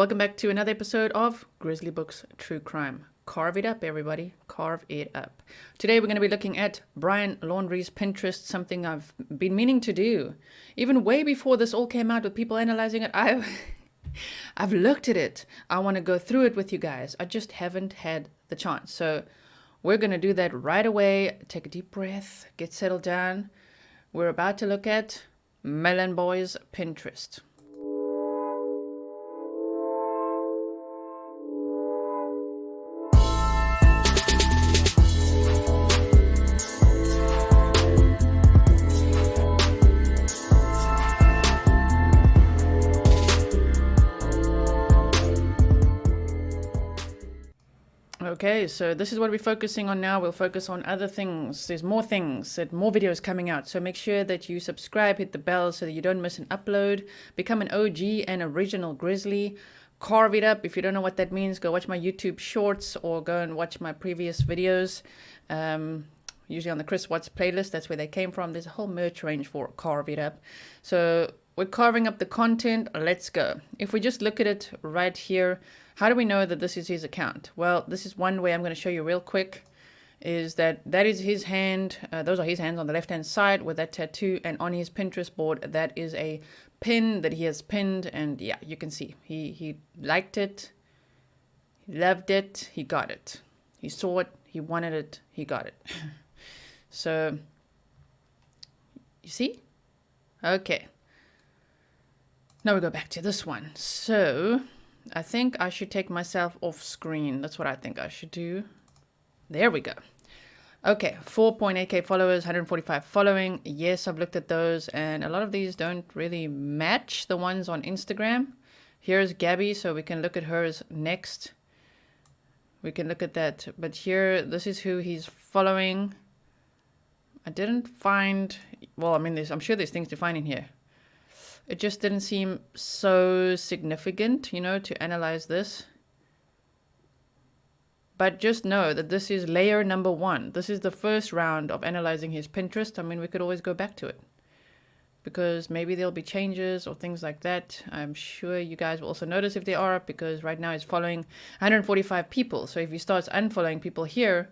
Welcome back to another episode of Grizzly Books True Crime. Carve it up, everybody. Carve it up. Today we're going to be looking at Brian Laundrie's Pinterest, something I've been meaning to do. Even way before this all came out with people analyzing it, I've looked at it. I want to go through it with you guys. I just haven't had the chance. So we're going to do that right away. Take a deep breath. Get settled down. We're about to look at Melon Boy's Pinterest. Okay, so this is what we're focusing on now. We'll focus on other things. There's more things, more videos coming out. So make sure that you subscribe, hit the bell so that you don't miss an upload. Become an OG and original Grizzly. Carve it up. If you don't know what that means, go watch my YouTube shorts or go and watch my previous videos. Usually on the Chris Watts playlist, that's where they came from. There's a whole merch range for Carve it up. So we're carving up the content. Let's go. If we just look at it right here, how do we know that this is his account? Well, this is one way I'm going to show you real quick, is that is his hand. Those are his hands on the left-hand side with that tattoo. And on his Pinterest board, that is a pin that he has pinned. And yeah, you can see he liked it. He loved it. He got it. He saw it. He wanted it. He got it. So, you see? Okay. Now we go back to this one. So I think I should take myself off screen. That's what I think I should do. There we go. Okay, 4.8k followers, 145 following. Yes, I've looked at those, and a lot of these don't really match the ones on Instagram. Here's Gabby, so we can look at hers next. We can look at that. But here, this is who he's following. I didn't find... Well, I mean, I'm sure there's things to find in here. It just didn't seem so significant, to analyze this. But just know that this is layer number 1. This is the first round of analyzing his Pinterest. I mean, we could always go back to it, because maybe there'll be changes or things like that. I'm sure you guys will also notice if they are, because right now he's following 145 people. So if he starts unfollowing people here,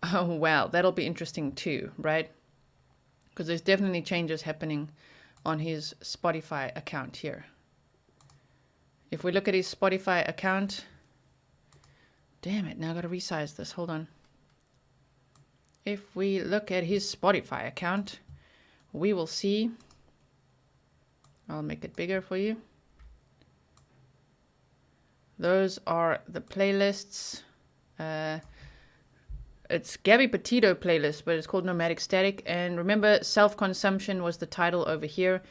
oh, well, that'll be interesting too, right? Because there's definitely changes happening on his Spotify account here. If we look at his Spotify account, damn it, now I gotta resize this, hold on. If we look at his Spotify account, we will see, I'll make it bigger for you. Those are the playlists. It's Gabby Petito playlist, but it's called Nomadic Static. And remember, self-consumption was the title over here.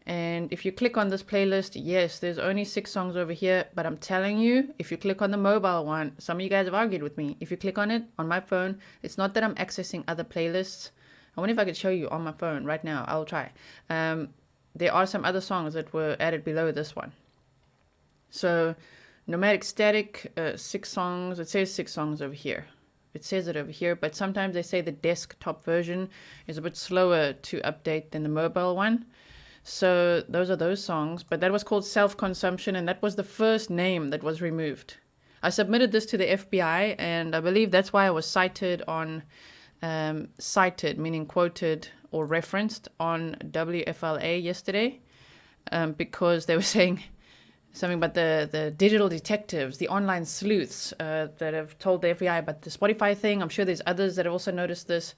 And if you click on this playlist, yes, there's only 6 songs over here. But I'm telling you, if you click on the mobile one, some of you guys have argued with me. If you click on it on my phone, it's not that I'm accessing other playlists. I wonder if I could show you on my phone right now. I'll try. There are some other songs that were added below this one. So Nomadic Static, 6 songs. It says 6 songs over here. It says it over here, but sometimes they say the desktop version is a bit slower to update than the mobile one. So those are those songs, but that was called Self-Consumption, and that was the first name that was removed. I submitted this to the FBI, and I believe that's why I was cited on, cited, meaning quoted or referenced on WFLA yesterday, because they were saying something about the digital detectives, the online sleuths that have told the FBI about the Spotify thing. I'm sure there's others that have also noticed this.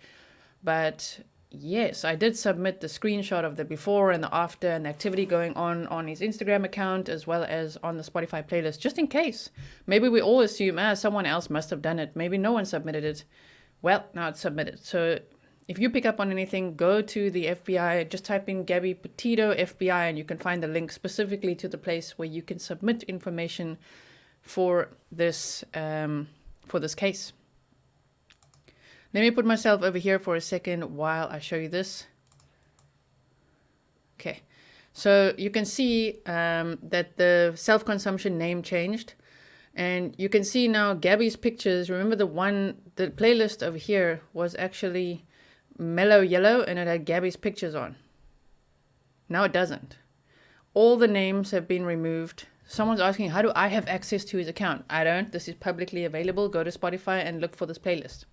But yes, I did submit the screenshot of the before and the after and the activity going on his Instagram account as well as on the Spotify playlist, just in case. Maybe we all assume, someone else must have done it. Maybe no one submitted it. Well, now it's submitted. So if you pick up on anything, go to the FBI, just type in Gabby Petito FBI, and you can find the link specifically to the place where you can submit information for this case. Let me put myself over here for a second while I show you this. Okay, so you can see that the self-consumption name changed. And you can see now Gabby's pictures. Remember the playlist over here was actually mellow yellow and it had Gabby's pictures on. Now it doesn't. All the names have been removed Someone's asking, how do I have access to his account? I don't. This is publicly available. Go to Spotify and look for this playlist.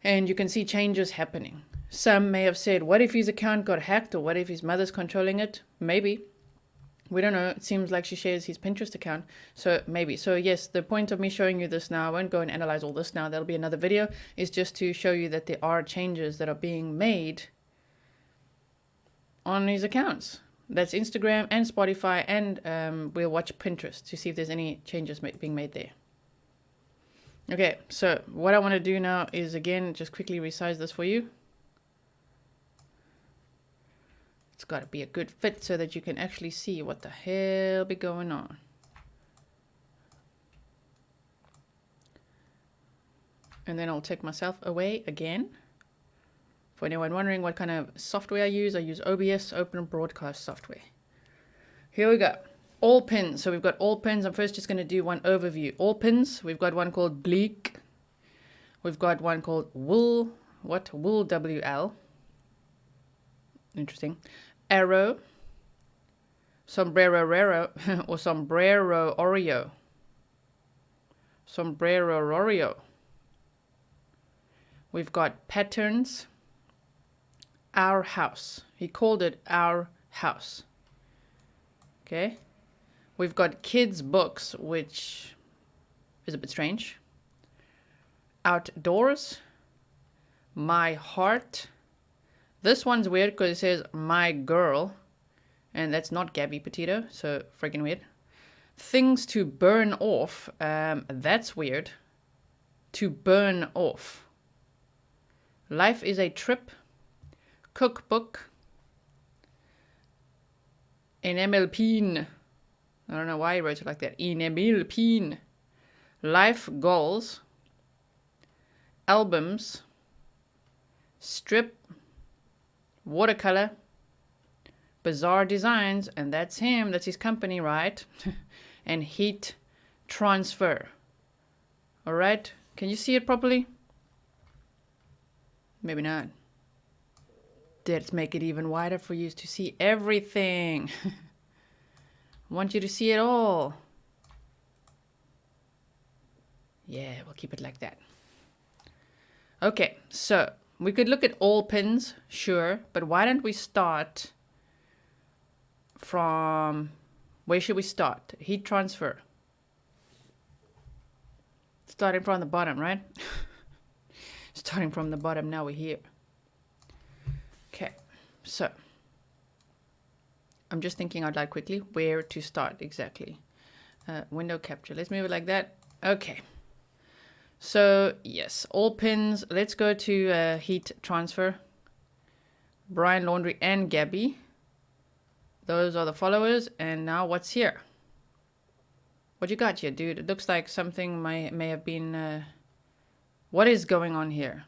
And you can see changes happening. Some may have said, what if his account got hacked? Or what if his mother's controlling it? Maybe. We don't know. It seems like she shares his Pinterest account. So maybe. So yes, the point of me showing you this now, I won't go and analyze all this now. That'll be another video. Is just to show you that there are changes that are being made on his accounts. That's Instagram and Spotify, and we'll watch Pinterest to see if there's any changes being made there. Okay, so what I want to do now is, again, just quickly resize this for you. It's got to be a good fit so that you can actually see what the hell be going on. And then I'll take myself away again. For anyone wondering what kind of software I use OBS, Open Broadcast Software. Here we go. All pins. So we've got all pins. I'm first just going to do one overview. All pins. We've got one called Bleak. We've got one called Wool. What? Wool WL. Interesting. Arrow. Sombrero Rero or Sombrero Oreo. Sombrero Oreo. We've got Patterns. Our House. He called it Our House. Okay. We've got Kids Books, which is a bit strange. Outdoors. My Heart. This one's weird because it says My Girl. And that's not Gabby Petito, so freaking weird. Things to Burn Off. That's weird. To burn off. Life is a Trip. Cookbook. En MLPeen. I don't know why he wrote it like that. En MLPeen. Life Goals. Albums. Strip. Watercolor. Bizarre Designs. And that's him. That's his company, right? And Heat Transfer. Alright. Can you see it properly? Maybe not. Let's make it even wider for you to see everything. I want you to see it all. Yeah, we'll keep it like that. Okay, so we could look at all pins, sure, but why don't we start from, where should we start? Heat transfer. Starting from the bottom, right? Starting from the bottom, now we're here. Okay, so I'm just thinking out loud quickly where to start exactly. Window capture. Let's move it like that. Okay. So yes, all pins. Let's go to heat transfer. Brian, Laundry, and Gabby. Those are the followers. And now what's here? What you got here, dude? It looks like something may have been. What is going on here?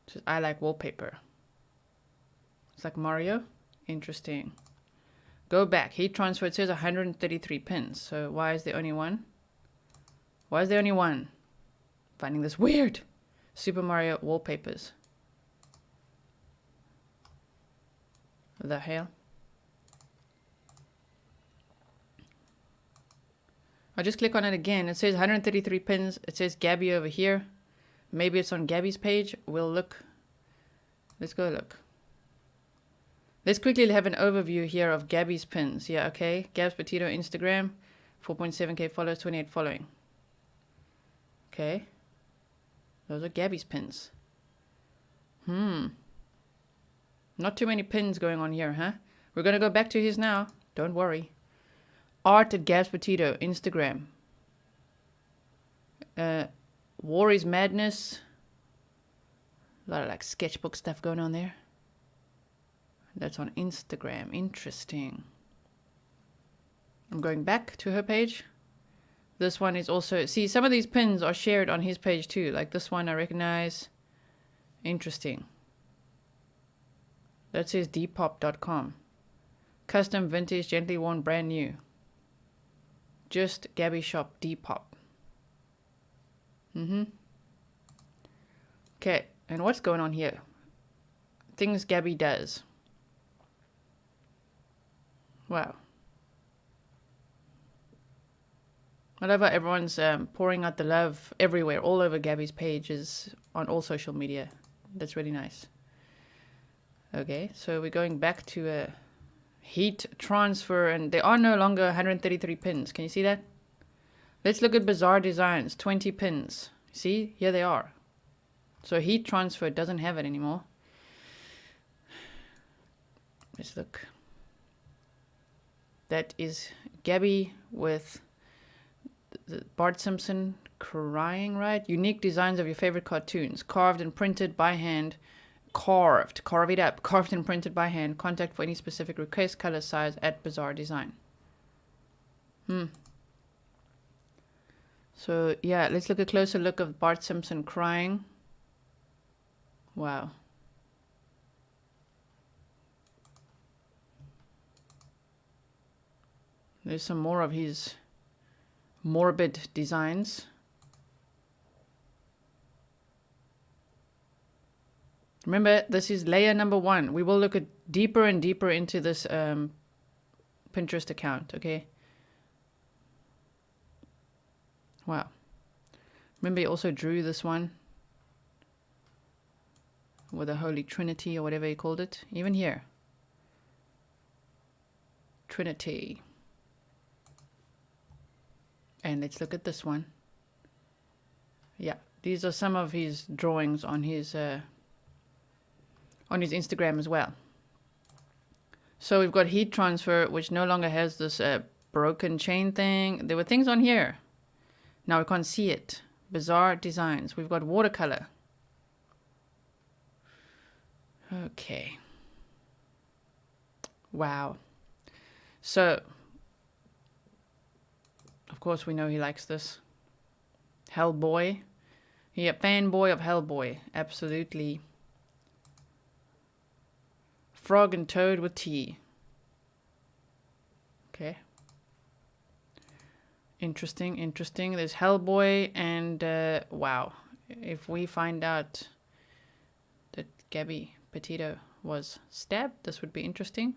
Just, I like wallpaper. It's like Mario. Interesting. Go back. Heat transfer. It says 133 pins. So why is there only one? Why is there only one? Finding this weird. Super Mario wallpapers. What the hell? I'll just click on it again. It says 133 pins. It says Gabby over here. Maybe it's on Gabby's page. We'll look. Let's go look. Let's quickly have an overview here of Gabby's pins. Yeah, okay. Gabs Petito Instagram. 4.7k followers, 28 following. Okay. Those are Gabby's pins. Not too many pins going on here, huh? We're going to go back to his now. Don't worry. Art at Gabs Petito Instagram. War is Madness. A lot of like sketchbook stuff going on there. That's on Instagram. Interesting. I'm going back to her page. This one is also... See, some of these pins are shared on his page too. Like this one I recognize. Interesting. That says depop.com. Custom, vintage, gently worn, brand new. Just Gabby Shop Depop. Okay, and what's going on here? Things Gabby does. Wow. I love how everyone's pouring out the love everywhere, all over Gabby's pages, on all social media. That's really nice. Okay, so we're going back to a heat transfer, and there are no longer 133 pins. Can you see that? Let's look at Bizarre Designs, 20 pins. See, here they are. So heat transfer doesn't have it anymore. Let's look. That is Gabby with Bart Simpson crying, right? Unique designs of your favorite cartoons, carved and printed by hand. Carve it up, carved and printed by hand. Contact for any specific request, color, size at Bizarre Design. So yeah, let's look a closer look of Bart Simpson crying. Wow. There's some more of his morbid designs. Remember, this is layer number 1. We will look at deeper and deeper into this Pinterest account, okay? Wow. Remember, he also drew this one with the Holy Trinity or whatever he called it. Even here. Trinity. And let's look at this one. Yeah, these are some of his drawings on his Instagram as well. So we've got heat transfer, which no longer has this broken chain thing. There were things on here. Now we can't see it. Bizarre Designs. We've got watercolor. Okay. Wow. So, of course we know he likes this. Hellboy. Yeah, fanboy of Hellboy. Absolutely. Frog and Toad with T. Okay. Interesting, interesting. There's Hellboy and, wow. If we find out that Gabby Petito was stabbed, this would be interesting.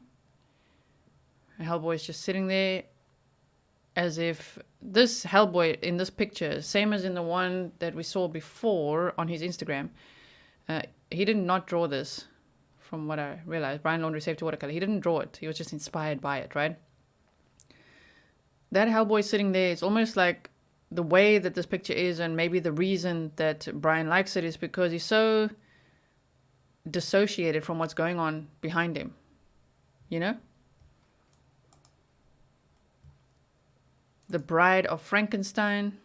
Hellboy is just sitting there as if this Hellboy in this picture, same as in the one that we saw before on his Instagram, he did not draw this, from what I realized. Brian Laundrie Safety Watercolor. He didn't draw it. He was just inspired by it, right? That Hellboy sitting there, it's almost like the way that this picture is, and maybe the reason that Brian likes it is because he's so dissociated from what's going on behind him. You know? The Bride of Frankenstein.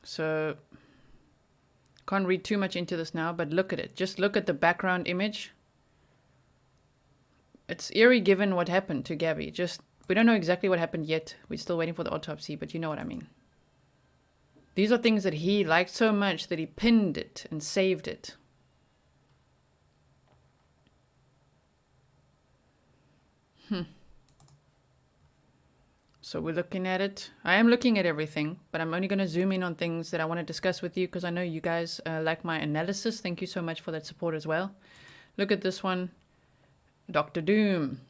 So, can't read too much into this now, but look at it. Just look at the background image. It's eerie given what happened to Gabby. We don't know exactly what happened yet. We're still waiting for the autopsy, but you know what I mean. These are things that he liked so much that he pinned it and saved it. So we're looking at it. I am looking at everything, but I'm only going to zoom in on things that I want to discuss with you because I know you guys like my analysis. Thank you so much for that support as well. Look at this one, Dr. Doom.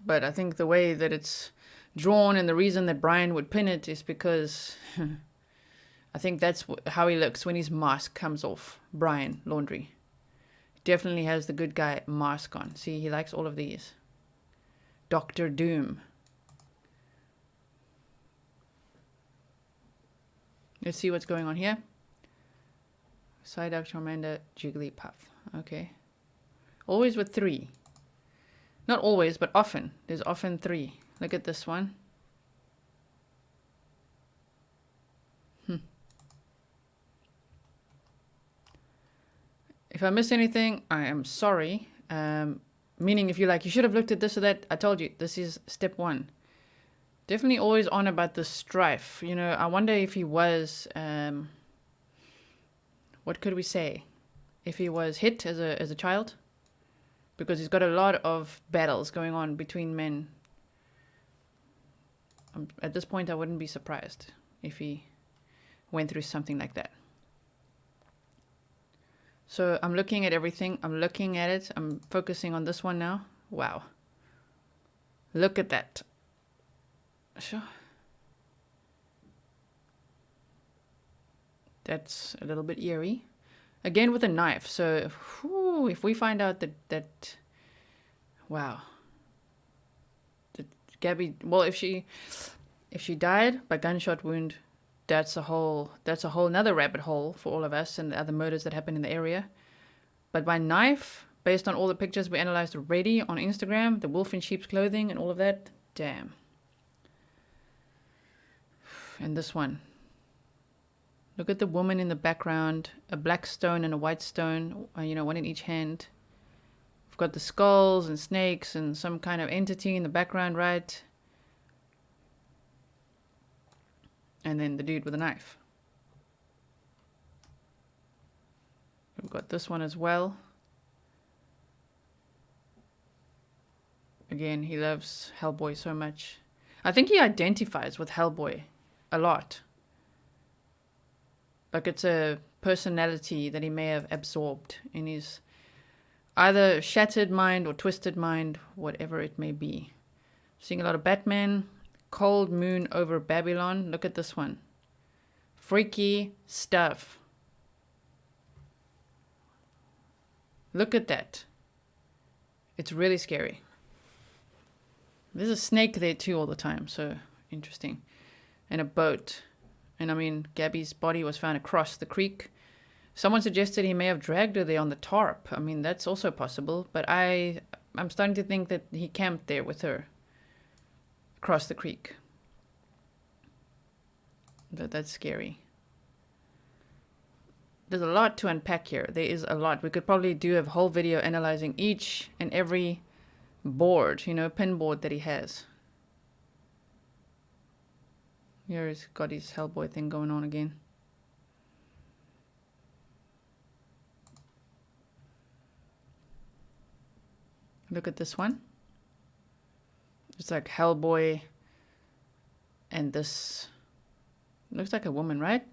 But I think the way that it's drawn and the reason that Brian would pin it is because I think that's how he looks when his mask comes off. Brian Laundrie definitely has the good guy mask on. See, he likes all of these. Dr. Doom. Let's see what's going on here. Psyduck, Charmander, Jigglypuff. Okay. Always with 3. Not always, but often. There's often 3. Look at this one. If I miss anything, I am sorry. Meaning if you're like, you should have looked at this or that, I told you, this is step 1. Definitely always on about the strife. You know, I wonder if he was, what could we say? If he was hit as a child? Because he's got a lot of battles going on between men. At this point, I wouldn't be surprised if he went through something like that. So I'm looking at everything. I'm looking at it. I'm focusing on this one now. Wow. Look at that. Sure. That's a little bit eerie. Again with a knife. So whew, if we find out that wow. That Gabby, well, if she died by gunshot wound, that's a whole nother rabbit hole for all of us and the other murders that happen in the area. But by knife, based on all the pictures we analyzed already on Instagram, the wolf in sheep's clothing and all of that, damn. And this one. Look at the woman in the background, a black stone and a white stone, one in each hand. We've got the skulls and snakes and some kind of entity in the background, right? And then the dude with a knife. We've got this one as well. Again, he loves Hellboy so much. I think he identifies with Hellboy a lot. Like it's a personality that he may have absorbed in his either shattered mind or twisted mind, whatever it may be. Seeing a lot of Batman. Cold Moon over Babylon. Look at this one. Freaky stuff. Look at that. It's really scary. There's a snake there too all the time, so interesting. And a boat. And I mean, Gabby's body was found across the creek. Someone suggested he may have dragged her there on the tarp. I mean, that's also possible. But I'm starting to think that he camped there with her. Across the creek. But that's scary. There's a lot to unpack here. There is a lot. We could probably do a whole video analyzing each and every board, pin board that he has. Here he's got his Hellboy thing going on again. Look at this one. It's like Hellboy and this looks like a woman, right?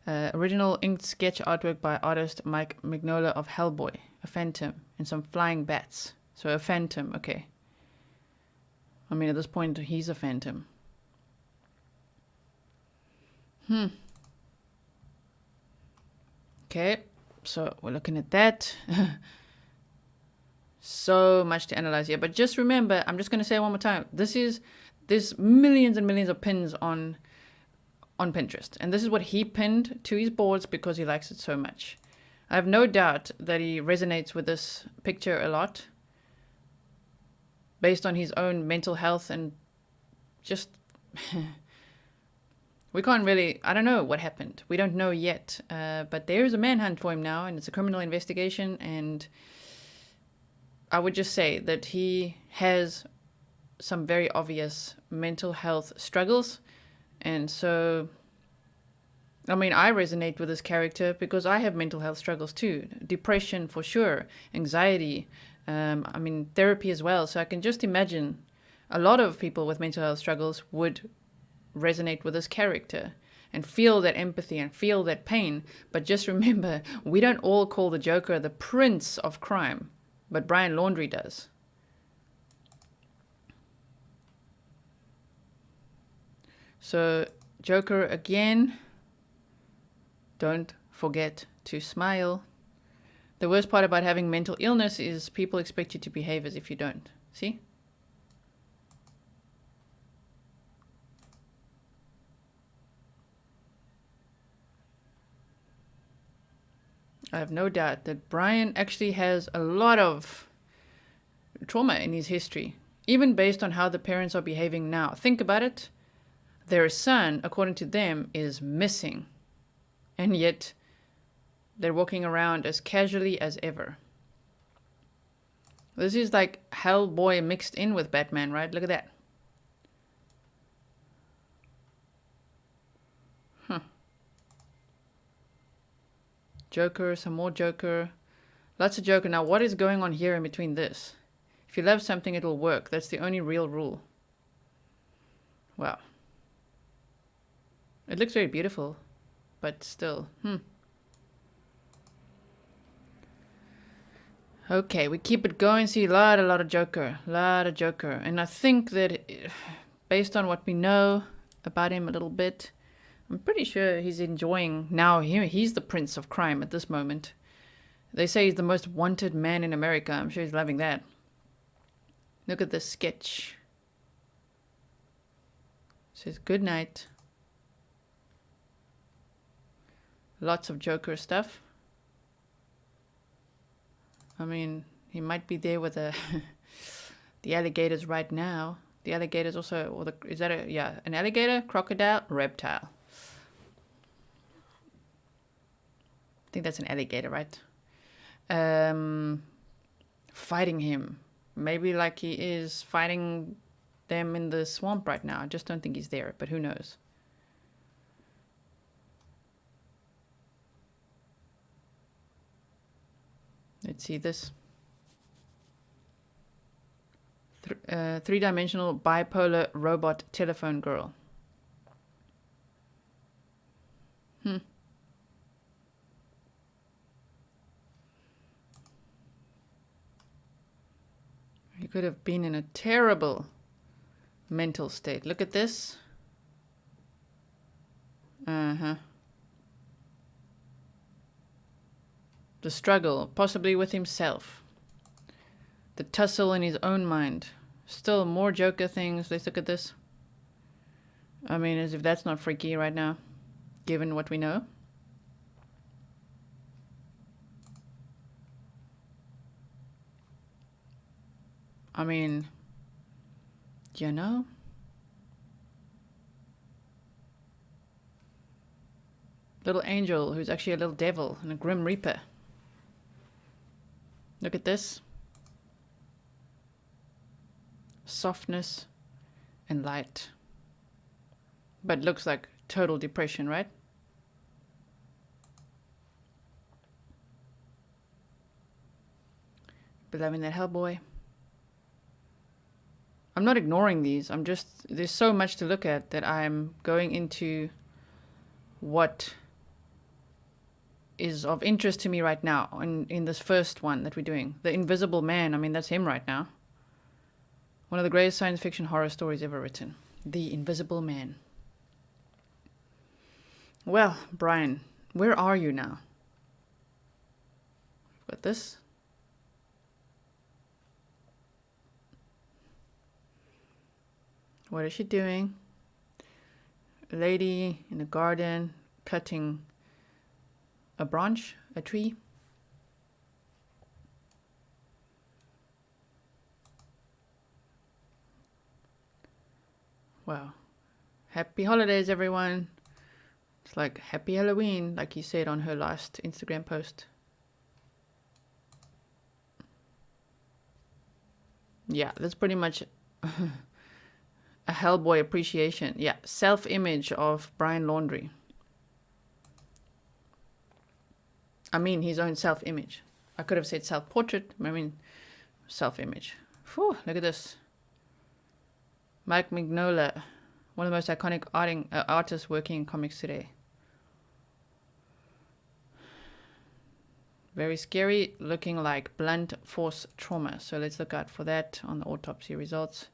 Original inked sketch artwork by artist Mike Mignola of Hellboy, a phantom, and some flying bats. So a phantom, okay. I mean, at this point, he's a phantom. Okay, so we're looking at that. So much to analyze here, but just remember, I'm just going to say it one more time. There's millions and millions of pins on Pinterest, and this is what he pinned to his boards because he likes it so much. I have no doubt that he resonates with this picture a lot based on his own mental health and just we can't really, I don't know what happened. We don't know yet, but there is a manhunt for him now, and it's a criminal investigation, and I would just say that he has some very obvious mental health struggles. And so, I mean, I resonate with this character because I have mental health struggles too. Depression for sure, anxiety, therapy as well. So I can just imagine a lot of people with mental health struggles would resonate with this character and feel that empathy and feel that pain. But just remember, we don't all call the Joker the prince of crime. But Brian Laundrie does. So, Joker again. Don't forget to smile. The worst part about having mental illness is people expect you to behave as if you don't. See? I have no doubt that Brian actually has a lot of trauma in his history, even based on how the parents are behaving now. Think about it. Their son, according to them, is missing. And yet, they're walking around as casually as ever. This is like Hellboy mixed in with Batman, right? Look at that. Joker, some more Joker. Lots of Joker. Now, what is going on here in between this? If you love something, it'll work. That's the only real rule. Wow. It looks very beautiful, but still. Okay, we keep it going. See, a lot of Joker. And I think that based on what we know about him a little bit, I'm pretty sure he's enjoying now. He's the prince of crime at this moment. They say he's the most wanted man in America. I'm sure he's loving that. Look at this sketch. It says good night. Lots of Joker stuff. I mean, he might be there with the alligators right now. The alligators also, or is that an alligator, crocodile, reptile? I think that's an alligator, right? Fighting him. Maybe like he is fighting them in the swamp right now. I just don't think he's there, but who knows? Let's see this. Three-dimensional bipolar robot telephone girl. He could have been in a terrible mental state. Look at this. The struggle, possibly with himself. The tussle in his own mind. Still more Joker things. Let's look at this. I mean, as if that's not freaky right now, given what we know. I mean, you know? Little angel who's actually a little devil and a grim reaper. Look at this. Softness and light. But looks like total depression, right? Beloving that Hellboy. I'm not ignoring these. I'm just, there's so much to look at that I'm going into what is of interest to me right now in this first one that we're doing. The Invisible Man, I mean, that's him right now. One of the greatest science fiction horror stories ever written. The Invisible Man. Well, Brian, where are you now? We've got this. What is she doing? A lady in a garden cutting a branch, a tree. Wow. Happy holidays, everyone. It's like happy Halloween, like he said on her last Instagram post. Yeah, that's pretty much a Hellboy appreciation. Yeah, self-image of Brian Laundrie. I mean, his own self-image. I could have said self-portrait. I mean, self-image. Whew, look at this. Mike Mignola, one of the most iconic artists working in comics today. Very scary, looking like blunt force trauma. So let's look out for that on the autopsy results.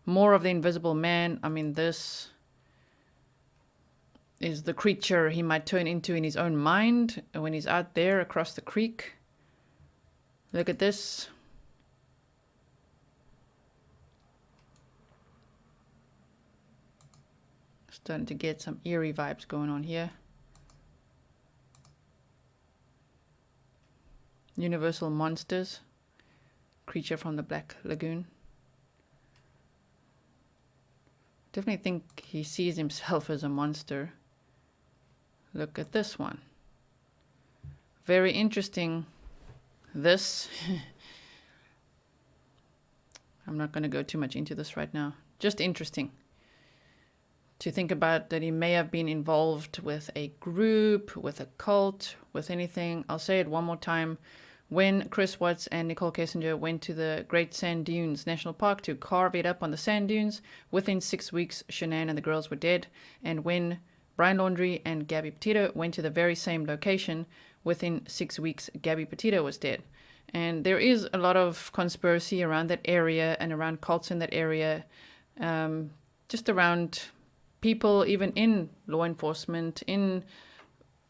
More of the Invisible Man. I mean, this is the creature he might turn into in his own mind when he's out there across the creek. Look at this. Starting to get some eerie vibes going on here. Universal Monsters. Creature from the Black Lagoon. Definitely think he sees himself as a monster. Look at this one. Very interesting. This. I'm not going to go too much into this right now. Just interesting to think about that he may have been involved with a group, with a cult, with anything. I'll say it one more time. When Chris Watts and Nicole Kessinger went to the Great Sand Dunes National Park to carve it up on the sand dunes, within 6 weeks, Shanann and the girls were dead. And when Brian Laundrie and Gabby Petito went to the very same location, within 6 weeks, Gabby Petito was dead. And there is a lot of conspiracy around that area and around cults in that area, just around people, even in law enforcement, in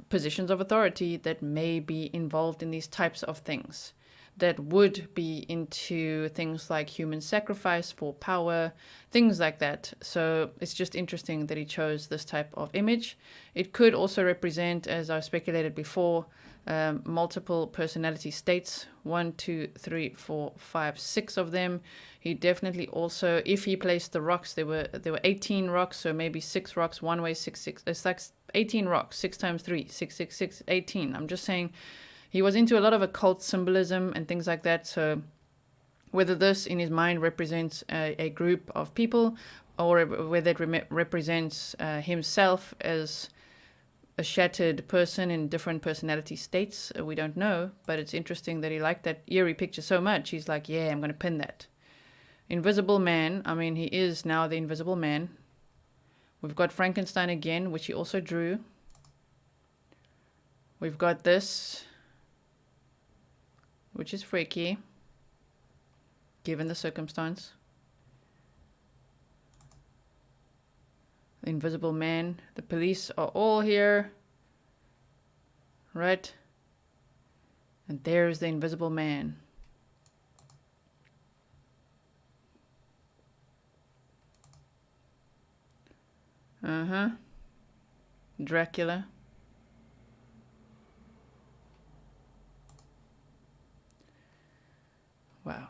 positions of authority, that may be involved in these types of things, that would be into things like human sacrifice for power, things like that. So it's just interesting that he chose this type of image. It could also represent, as I speculated before, multiple personality states, 1, 2, 3, 4, 5, 6 of them. He definitely also, if he placed the rocks, there were 18 rocks, so maybe 6 rocks one way, 6, 6. It's like 18 rocks, 6 times 3, 6, 6, 6, 18. I'm just saying he was into a lot of occult symbolism and things like that. So whether this in his mind represents a group of people, or whether it represents himself as a shattered person in different personality states, we don't know. But it's interesting that he liked that eerie picture so much. He's like, yeah, I'm going to pin that. Invisible Man. I mean, he is now the Invisible Man. We've got Frankenstein again, which he also drew. We've got this, which is freaky, given the circumstance. The Invisible Man. The police are all here. Right? And there's the Invisible Man. Dracula. Wow.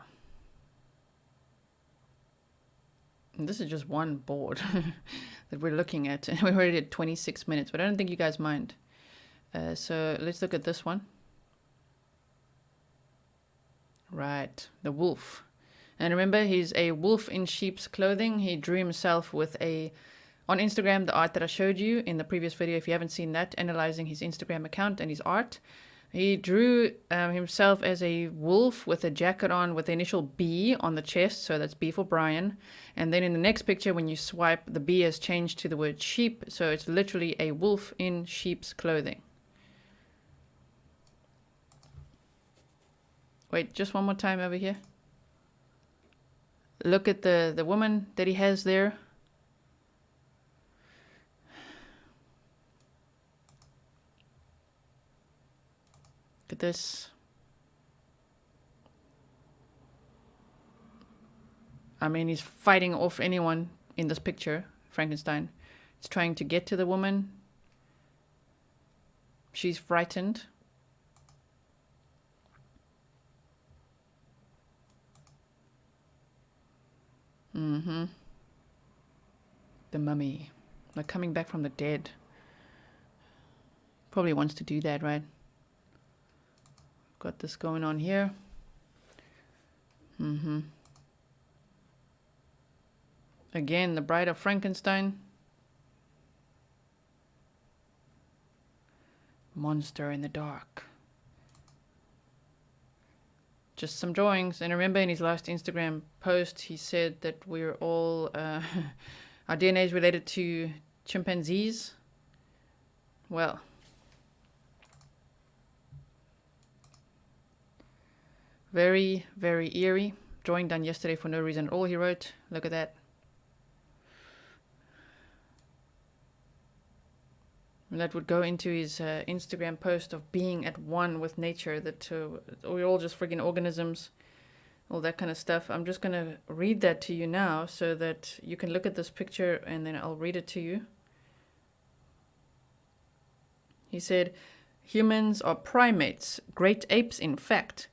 And this is just one board that we're looking at. And we're already at 26 minutes, but I don't think you guys mind. So let's look at this one. Right, the wolf. And remember, he's a wolf in sheep's clothing. He drew himself with on Instagram, the art that I showed you in the previous video, if you haven't seen that, analyzing his Instagram account and his art. He drew himself as a wolf with a jacket on with the initial B on the chest, so that's B for Brian. And then in the next picture, when you swipe, the B has changed to the word sheep, so it's literally a wolf in sheep's clothing. Wait, just one more time over here. Look at the woman that he has there. Look at this. I mean, he's fighting off anyone in this picture, Frankenstein. He's trying to get to the woman. She's frightened. The mummy. Like coming back from the dead. Probably wants to do that, right? Got this going on here. Again, the Bride of Frankenstein. Monster in the dark. Just some drawings. And remember, in his last Instagram post, he said that we're all our DNA is related to chimpanzees. Well, very, very eerie. Drawing done yesterday for no reason at all, he wrote. Look at that. And that would go into his Instagram post of being at one with nature, that we're all just friggin' organisms, all that kind of stuff. I'm just going to read that to you now so that you can look at this picture and then I'll read it to you. He said, humans are primates, great apes in fact,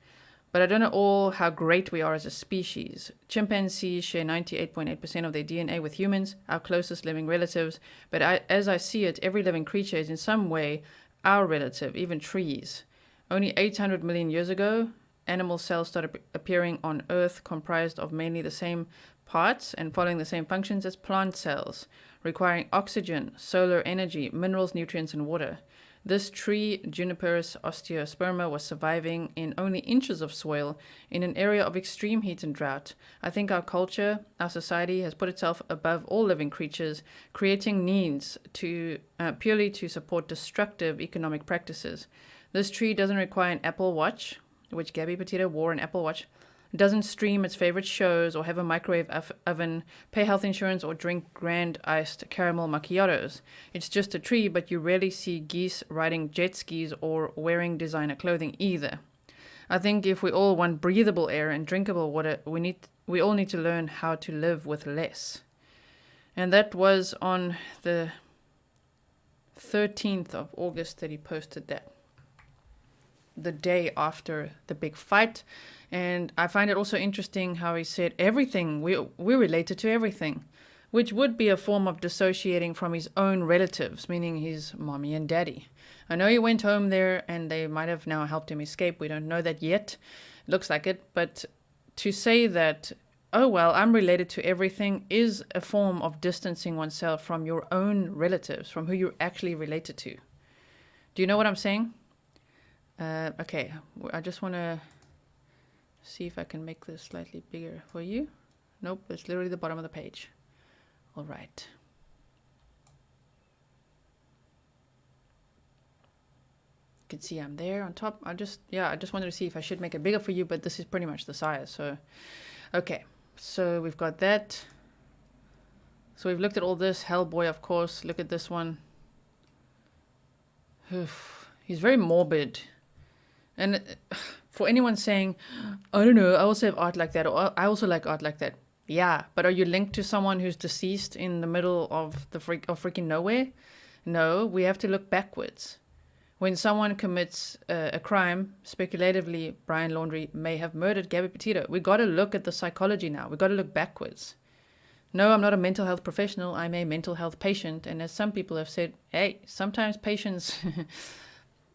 but I don't know all how great we are as a species. Chimpanzees share 98.8% of their DNA with humans, our closest living relatives, but as I see it, every living creature is in some way our relative, even trees. Only 800 million years ago, animal cells started appearing on Earth, comprised of mainly the same parts and following the same functions as plant cells, requiring oxygen, solar energy, minerals, nutrients, and water. This tree, Juniperus osteosperma, was surviving in only inches of soil in an area of extreme heat and drought. I think our culture, our society, has put itself above all living creatures, creating needs purely to support destructive economic practices. This tree doesn't require an Apple Watch, which Gabby Petito wore an Apple Watch, doesn't stream its favorite shows or have a microwave oven, pay health insurance, or drink grand iced caramel macchiatos. It's just a tree, but you rarely see geese riding jet skis or wearing designer clothing either. I think if we all want breathable air and drinkable water, we all need to learn how to live with less. And that was on the 13th of August that he posted that. The day after the big fight. And I find it also interesting how he said everything, we're related to everything, which would be a form of dissociating from his own relatives, meaning his mommy and daddy. I know he went home there and they might have now helped him escape. We don't know that yet. Looks like it. But to say that, oh, well, I'm related to everything is a form of distancing oneself from your own relatives, from who you're actually related to. Do you know what I'm saying? Okay, I just want to see if I can make this slightly bigger for you. Nope, it's literally the bottom of the page. All right. You can see I'm there on top. I just wanted to see if I should make it bigger for you, but this is pretty much the size. So, okay. So we've got that. So we've looked at all this. Hellboy, of course. Look at this one. He's very morbid. And for anyone saying, I don't know, I also have art like that, or I also like art like that. Yeah, but are you linked to someone who's deceased in the middle of the freaking nowhere? No, we have to look backwards. When someone commits a crime, speculatively, Brian Laundrie may have murdered Gabby Petito. We got to look at the psychology now. We got to look backwards. No, I'm not a mental health professional. I'm a mental health patient. And as some people have said, hey, sometimes patients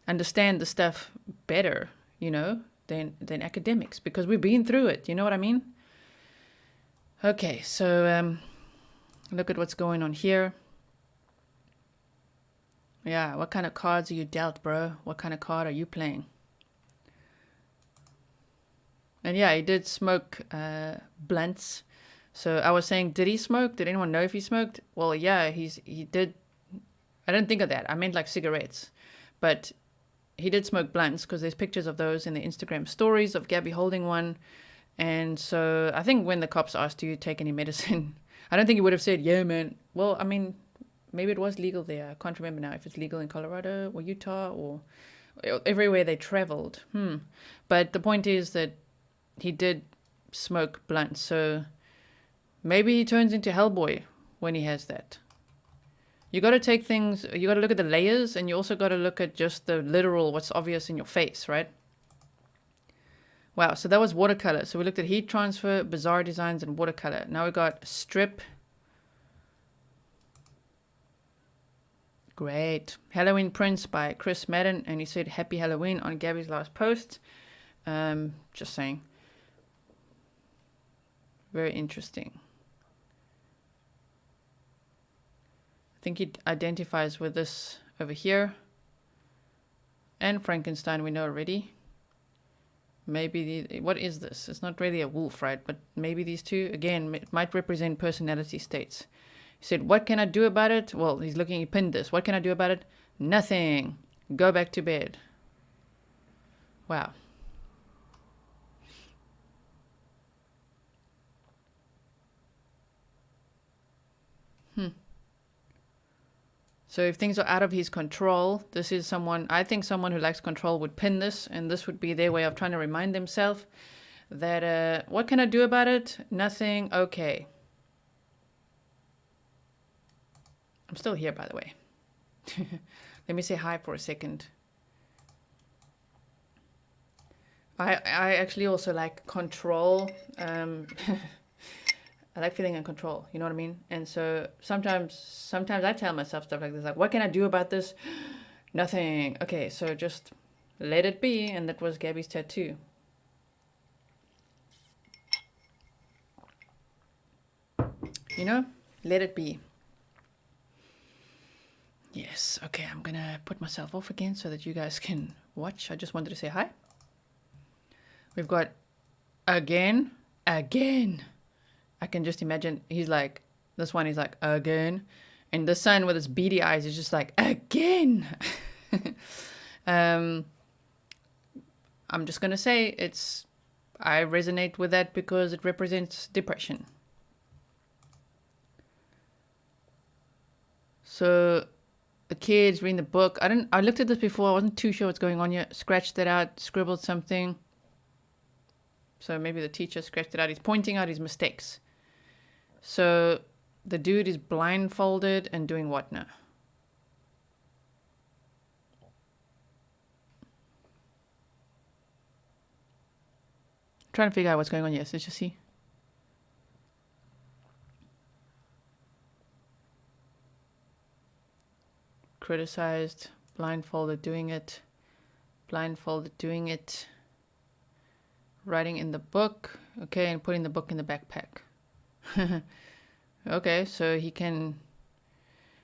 understand the stuff better, than academics, because we've been through it. You know what I mean? Okay, so look at what's going on here. Yeah, what kind of cards are you dealt, bro? What kind of card are you playing? And yeah, he did smoke blunts. So I was saying, did he smoke? Did anyone know if he smoked? Well, yeah, he did. I didn't think of that. I meant like cigarettes. But he did smoke blunts because there's pictures of those in the Instagram stories of Gabby holding one. And so I think when the cops asked, do you take any medicine? I don't think he would have said, yeah, man. Well, I mean, maybe it was legal there. I can't remember now if it's legal in Colorado or Utah or everywhere they traveled. But the point is that he did smoke blunts. So maybe he turns into Hellboy when he has that. You got to take things, you got to look at the layers, and you also got to look at just the literal, what's obvious in your face, right? Wow, so that was watercolor. So we looked at heat transfer, bizarre designs, and watercolor. Now we got strip. Great. Halloween prints by Chris Madden, and he said happy Halloween on Gabby's last post. Just saying. Very interesting. I think he identifies with this over here. And Frankenstein we know already. Maybe, what is this? It's not really a wolf, right? But maybe these two, again, it might represent personality states. He said, what can I do about it? Well, he's looking, he pinned this. What can I do about it? Nothing. Go back to bed. Wow. So if things are out of his control, this is someone, I think someone who lacks control would pin this, and this would be their way of trying to remind themselves that, what can I do about it? Nothing. Okay. I'm still here, by the way. Let me say hi for a second. I actually also like control. I like feeling in control, you know what I mean? And so sometimes I tell myself stuff like this, like, what can I do about this? Nothing. Okay, so just let it be. And that was Gabby's tattoo. You know, let it be. Yes, okay, I'm gonna put myself off again so that you guys can watch. I just wanted to say hi. We've got again. I can just imagine he's like, this one is like, again. And the sun with his beady eyes is just like, again. I'm I'm just going to say I resonate with that because it represents depression. So the kids reading the book. I looked at this before. I wasn't too sure what's going on yet. Scratched it out, scribbled something. So maybe the teacher scratched it out. He's pointing out his mistakes. So the dude is blindfolded and doing what now? Trying to figure out what's going on. Yes, let's just see. Criticized, blindfolded, doing it. Blindfolded, doing it. Writing in the book. Okay, and putting the book in the backpack. Okay, so he can...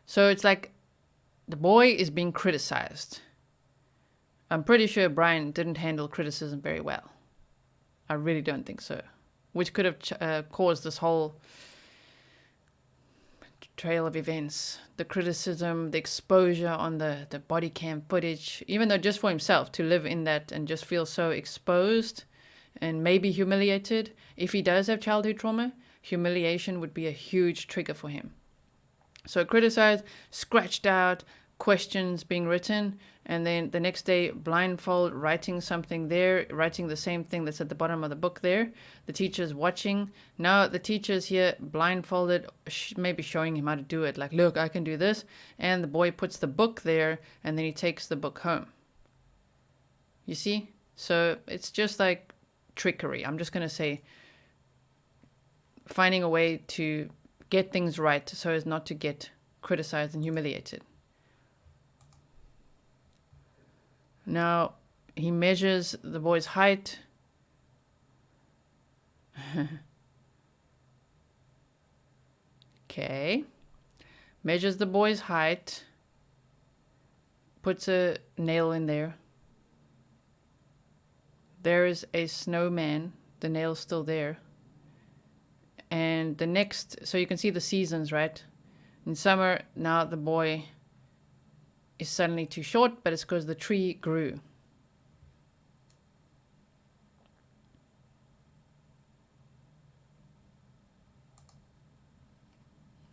So it's like the boy is being criticized. I'm pretty sure Brian didn't handle criticism very well. I really don't think so. Which could have caused this whole trail of events. The criticism, the exposure on the body cam footage. Even though just for himself to live in that and just feel so exposed and maybe humiliated. If he does have childhood trauma, humiliation would be a huge trigger for him. So criticized, scratched out, questions being written, and then the next day blindfold, writing something there, writing the same thing that's at the bottom of the book there. The teacher's watching. Now the teacher's here blindfolded, maybe showing him how to do it. Like, look, I can do this. And the boy puts the book there, and then he takes the book home. You see? So it's just like trickery. I'm just going to say finding a way to get things right so as not to get criticized and humiliated. Now, he measures the boy's height. Okay. Measures the boy's height. Puts a nail in there. There is a snowman. The nail's still there. And the next, so you can see the seasons, right? In summer, now the boy is suddenly too short, but it's because the tree grew.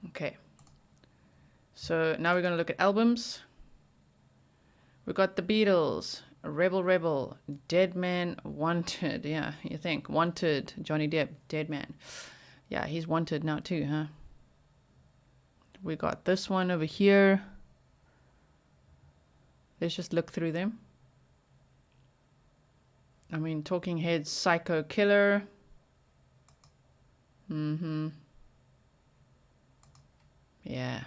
Okay. So now we're going to look at albums. We got the Beatles, Rebel Rebel, Dead Man Wanted. Yeah, you think. Wanted, Johnny Depp, Dead Man. Yeah, he's wanted now too, huh? We got this one over here. Let's just look through them. I mean, Talking Heads, Psycho Killer. Yeah.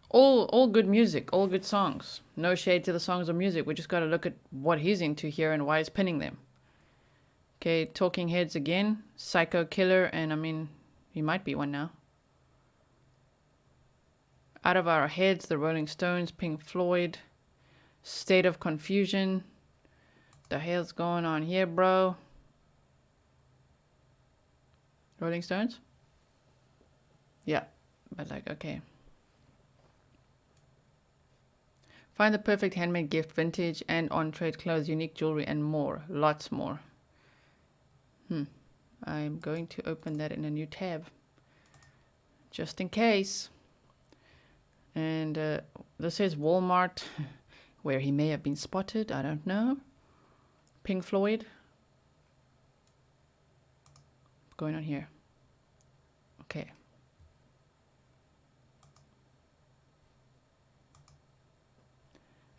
All good music, all good songs. No shade to the songs or music. We just got to look at what he's into here and why he's pinning them. Okay, Talking Heads again, Psycho Killer, and I mean, he might be one now. Out of Our Heads, the Rolling Stones, Pink Floyd, State of Confusion. The hell's going on here, bro? Rolling Stones? Yeah, but like, okay. Find the perfect handmade gift, vintage and on-trade clothes, unique jewelry, and more. Lots more. I'm going to open that in a new tab. Just in case. And this says Walmart, where he may have been spotted. I don't know. Pink Floyd. What's going on here? Okay.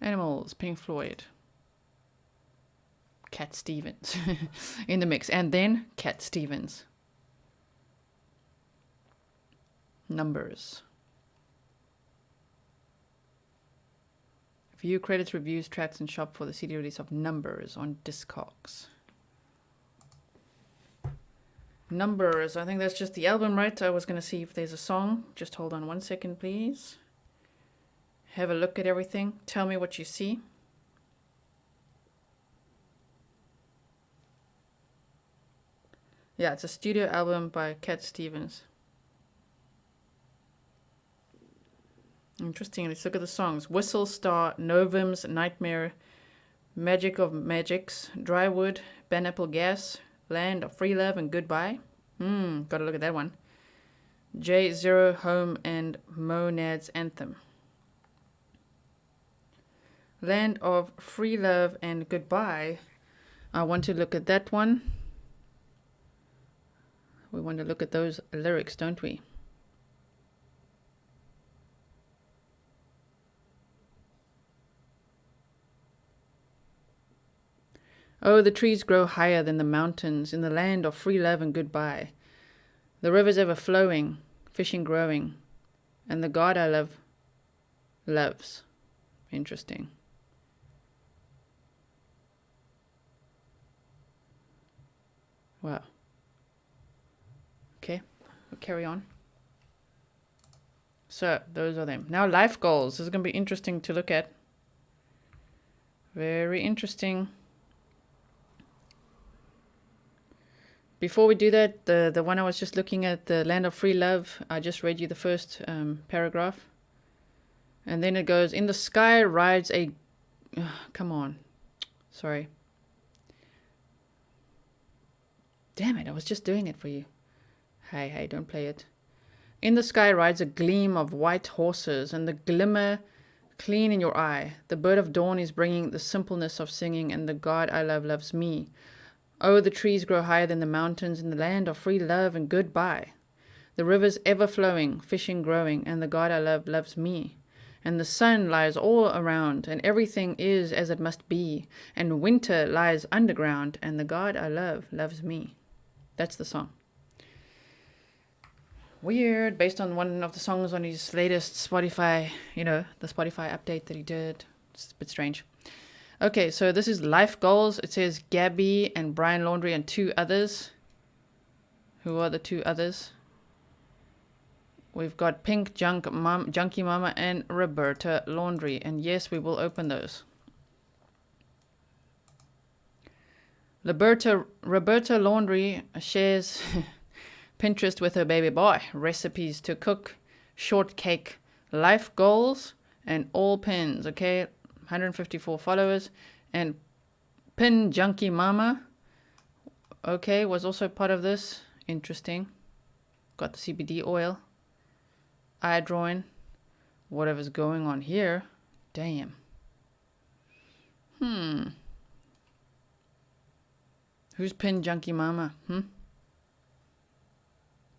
Animals, Pink Floyd. Cat Stevens in the mix. And then Cat Stevens. Numbers. View credits, reviews, tracks, and shop for the CD release of Numbers on Discogs. Numbers. I think that's just the album, right? I was going to see if there's a song. Just hold on 1 second, please. Have a look at everything. Tell me what you see. Yeah, it's a studio album by Cat Stevens. Interesting. Let's look at the songs. Whistle Star, Novum's Nightmare, Magic of Magics, Drywood, Pineapple Gas, Land of Free Love and Goodbye. Gotta look at that one. J0, Home, and Monad's Anthem. Land of Free Love and Goodbye. I want to look at that one. We want to look at those lyrics, don't we? Oh, the trees grow higher than the mountains in the land of free love and goodbye. The river's ever flowing, fishing growing, and the God I love loves. Interesting. Wow. Okay, we'll carry on. So, those are them. Now, life goals. This is going to be interesting to look at. Very interesting. Before we do that, the one I was just looking at, the Land of Free Love, I just read you the first paragraph. And then it goes, in the sky rides a... come on. Sorry. Damn it, I was just doing it for you. Hey, don't play it. In the sky rides a gleam of white horses, and the glimmer clean in your eye. The bird of dawn is bringing the simpleness of singing, and the God I love loves me. Oh, the trees grow higher than the mountains in the land of free love and goodbye. The river's ever flowing, fishing growing, and the God I love loves me. And the sun lies all around, and everything is as it must be. And winter lies underground, and the God I love loves me. That's the song. Weird, based on one of the songs on his latest Spotify, the Spotify update that he did. It's a bit strange. Okay, so this is life goals. It says Gabby and Brian Laundrie and 2 others. Who are the 2 others? We've got Pink, Junkie Mama, and Roberta Laundrie. And yes, we will open those. Roberta Laundrie shares Pinterest with her baby boy. Recipes to cook, shortcake, life goals, and all pins. Okay, 154 followers. And Pin Junkie Mama, okay, was also part of this. Interesting. Got the CBD oil. Eye drawing. Whatever's going on here. Damn. Who's Pin Junkie Mama?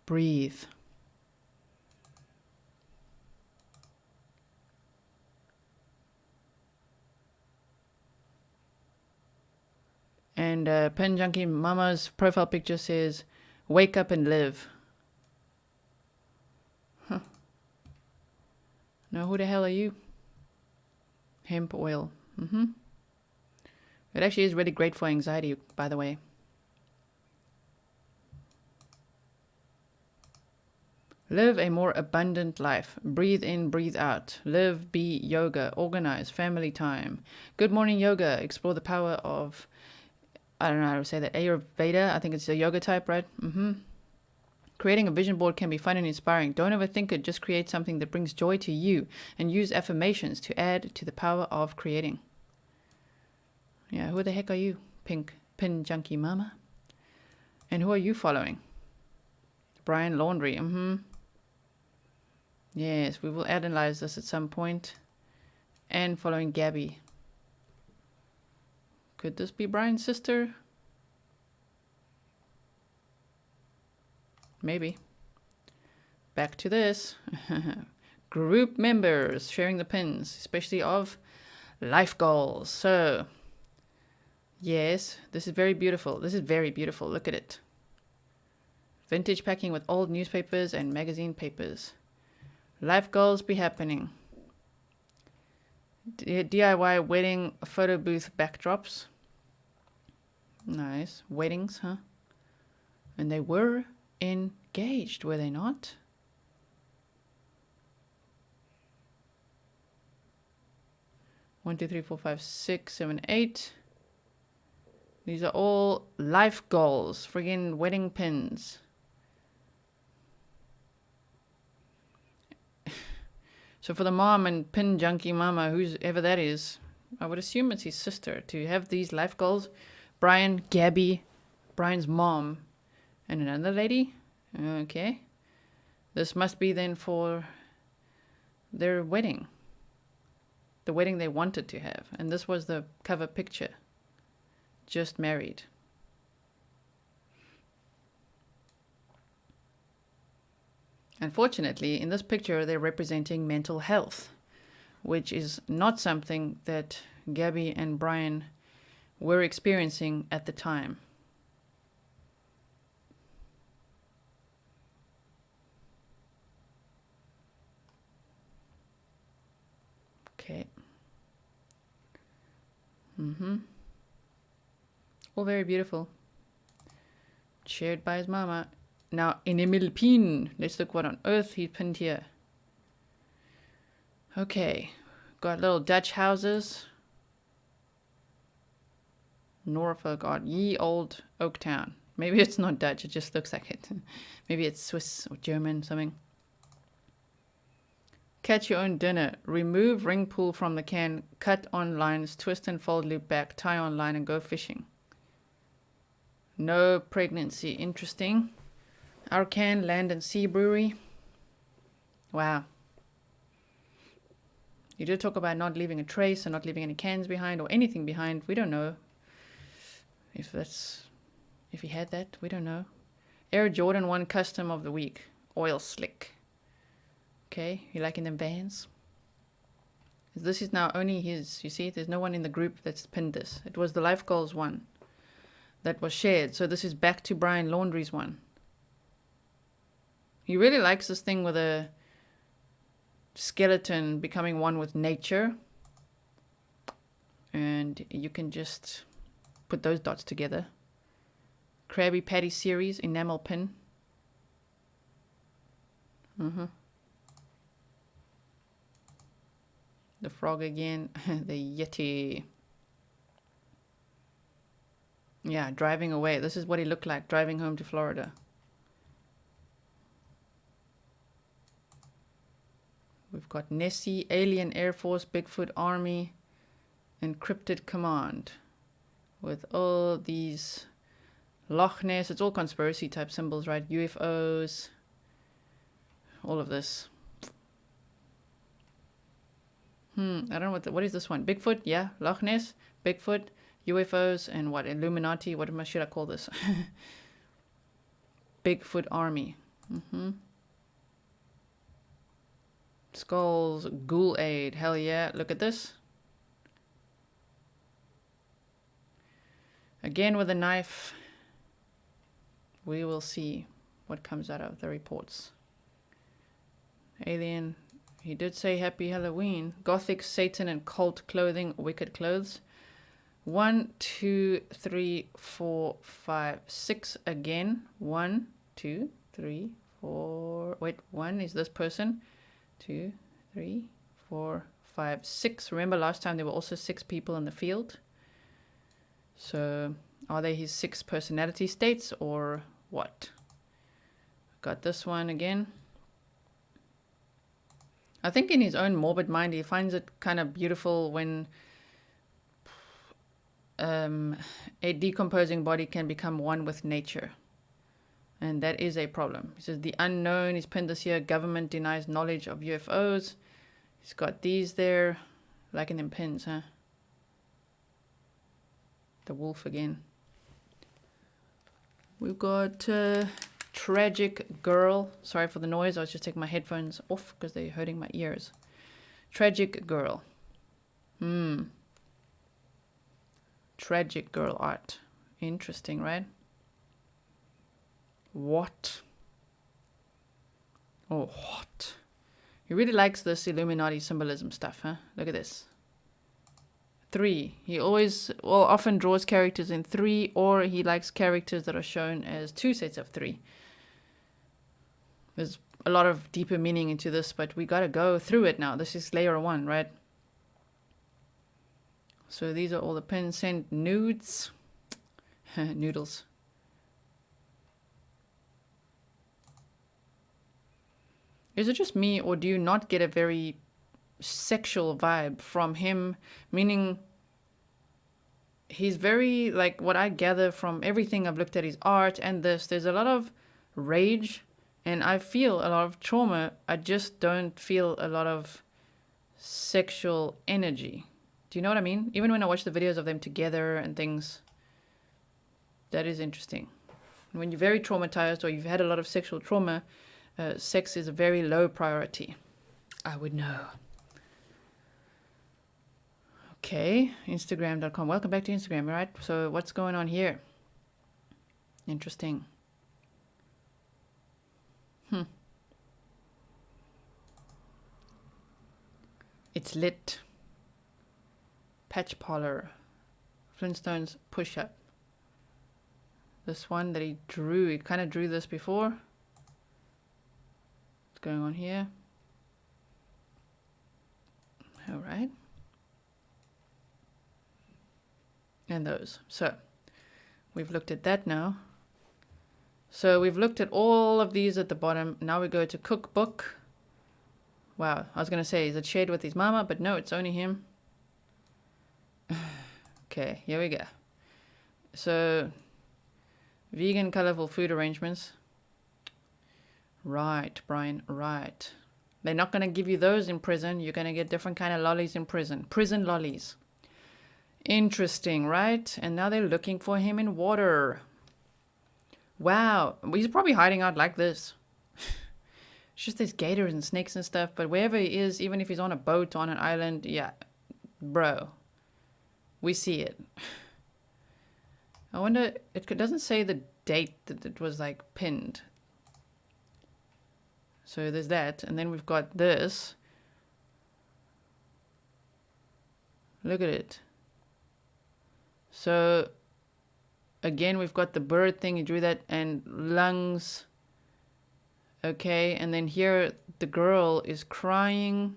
Breathe. And Pin Junkie Mama's profile picture says, wake up and live. Huh. Now who the hell are you? Hemp oil. It actually is really great for anxiety, by the way. Live a more abundant life. Breathe in, breathe out. Live, be yoga. Organize. Family time. Good morning yoga. Explore the power of, I don't know how to say that, Ayurveda. I think it's a yoga type, right? Creating a vision board can be fun and inspiring. Don't overthink it. Just create something that brings joy to you. And use affirmations to add to the power of creating. Yeah, who the heck are you? Pin Junkie Mama. And who are you following? Brian Laundrie. Yes, we will analyze this at some point. And following Gabby. Could this be Brian's sister? Maybe. Back to this. Group members sharing the pins, especially of life goals. So, yes, this is very beautiful. This is very beautiful. Look at it. Vintage packing with old newspapers and magazine papers. Life goals be happening. DIY wedding photo booth backdrops. Nice. Weddings, huh? And they were engaged, were they not? One, two, three, four, five, six, 7, 8. These are all life goals. Friggin' wedding pins. So for the mom and Pin Junkie Mama, whoever that is, I would assume it's his sister, to have these life goals. Brian, Gabby, Brian's mom, and another lady. Okay. This must be then for their wedding. The wedding they wanted to have. And this was the cover picture. Just married. Unfortunately, in this picture, they're representing mental health, which is not something that Gabby and Brian were experiencing at the time. Okay. All very beautiful. Shared by his mama. Now, in Emil Pin, let's look what on earth he pinned here. Okay. Got little Dutch houses. Norfolk art. Ye old Oaktown. Maybe it's not Dutch, it just looks like it. Maybe it's Swiss or German, something. Catch your own dinner. Remove ring pull from the can. Cut on lines. Twist and fold loop back. Tie on line and go fishing. No pregnancy. Interesting. Arcan Land and Sea Brewery. Wow. You did talk about not leaving a trace and not leaving any cans behind or anything behind. We don't know if he had that. We don't know. Air Jordan 1 Custom of the Week. Oil Slick. Okay, you liking them Vans? This is now only his. You see, there's no one in the group that's pinned this. It was the Life Goals one that was shared. So this is back to Brian Laundrie's one. He really likes this thing with a skeleton becoming one with nature. And you can just put those dots together. Krabby Patty series, enamel pin. The frog again. The Yeti. Yeah, driving away. This is what he looked like driving home to Florida. We've got Nessie, Alien Air Force, Bigfoot Army, Encrypted Command. With all these Loch Ness. It's all conspiracy type symbols, right? UFOs. All of this. I don't know what is this one? Bigfoot, yeah. Loch Ness, Bigfoot, UFOs, and what? Illuminati. What should I call this? Bigfoot Army. Skulls, Ghoul Aid. Hell yeah. Look at this. Again with a knife. We will see what comes out of the reports. Alien. He did say Happy Halloween. Gothic, Satan, and cult clothing. Wicked clothes. 1, 2, 3, 4, 5, 6 again. 1, 2, 3, 4. Wait, 1 is this person. 2, 3, 4, 5, 6. Remember last time there were also 6 people in the field. So are they his 6 personality states or what? Got this one again. I think in his own morbid mind he finds it kind of beautiful when a decomposing body can become one with nature. And that is a problem. He says the unknown. He's pinned this here. Government denies knowledge of UFOs. He's got these there. Liking them pins, huh? The wolf again. We've got Tragic Girl. Sorry for the noise. I was just taking my headphones off because they're hurting my ears. Tragic Girl. Tragic Girl art. Interesting, right? What? Oh, what? He really likes this Illuminati symbolism stuff, huh? Look at this. 3. He always, well, often draws characters in 3, or he likes characters that are shown as 2 sets of 3. There's a lot of deeper meaning into this, but we gotta go through it now. This is layer 1, right? So these are all the pins. Send nudes. Noodles. Is it just me, or do you not get a very sexual vibe from him? Meaning he's very, like, what I gather from everything I've looked at his art and there's a lot of rage, and I feel a lot of trauma. I just don't feel a lot of sexual energy. Do you know what I mean? Even when I watch the videos of them together and things, that is interesting. When you're very traumatized or you've had a lot of sexual trauma, sex is a very low priority. I would know. Okay, Instagram.com. Welcome back to Instagram, right? So what's going on here? Interesting. It's lit. Patch parlor. Flintstones push-up. This one that he drew. He kind of drew this before. What's going on here? All right. And those. So we've looked at that now. So we've looked at all of these at the bottom. Now we go to cookbook. Wow, I was going to say, is it shared with his mama? But no, it's only him. Okay, here we go. So, vegan colorful food arrangements. Right, Brian, right. They're not going to give you those in prison. You're going to get different kind of lollies in prison. Prison lollies. Interesting, right? And now they're looking for him in water. Wow, he's probably hiding out like this. It's just there's gators and snakes and stuff, but wherever he is, even if he's on a boat, on an island, yeah, bro, we see it. I wonder, it doesn't say the date that it was like pinned. So there's that, and then we've got this. Look at it. So again, we've got the bird thing, he drew that, and lungs. Okay, and then here the girl is crying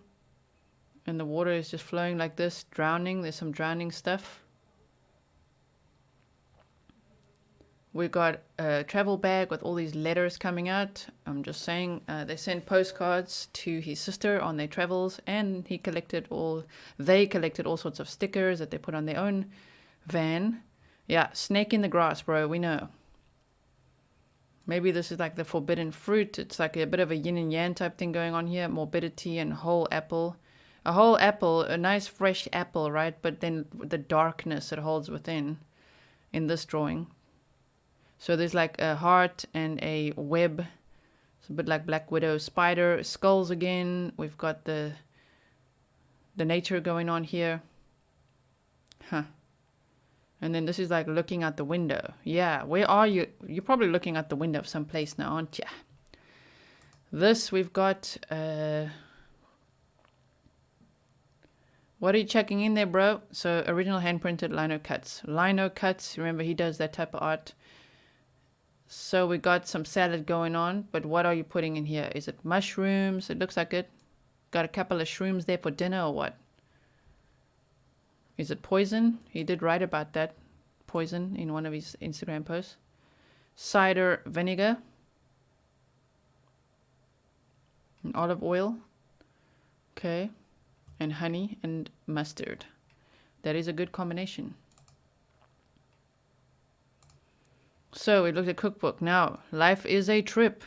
and the water is just flowing like this, drowning. There's some drowning stuff. We've got a travel bag with all these letters coming out. I'm just saying, they sent postcards to his sister on their travels, and they collected all sorts of stickers that they put on their own van. Yeah, snake in the grass, bro, we know. Maybe this is like the forbidden fruit. It's like a bit of a yin and yang type thing going on here. Morbidity and whole apple. A whole apple, a nice fresh apple, right? But then the darkness it holds within in this drawing. So there's like a heart and a web. It's a bit like Black Widow spider. Skulls again. We've got the nature going on here. Huh. And then this is like looking out the window. Yeah, where are you? You're probably looking at the window of some place now, aren't you? This, we've got... what are you checking in there, bro? So, original hand-printed lino cuts. Lino cuts, remember he does that type of art. So, we got some salad going on. But what are you putting in here? Is it mushrooms? It looks like it. Got a couple of shrooms there for dinner or what? Is it poison? He did write about that. Poison in one of his Instagram posts. Cider vinegar. And olive oil. Okay. And honey and mustard. That is a good combination. So we looked at cookbook. Now, life is a trip.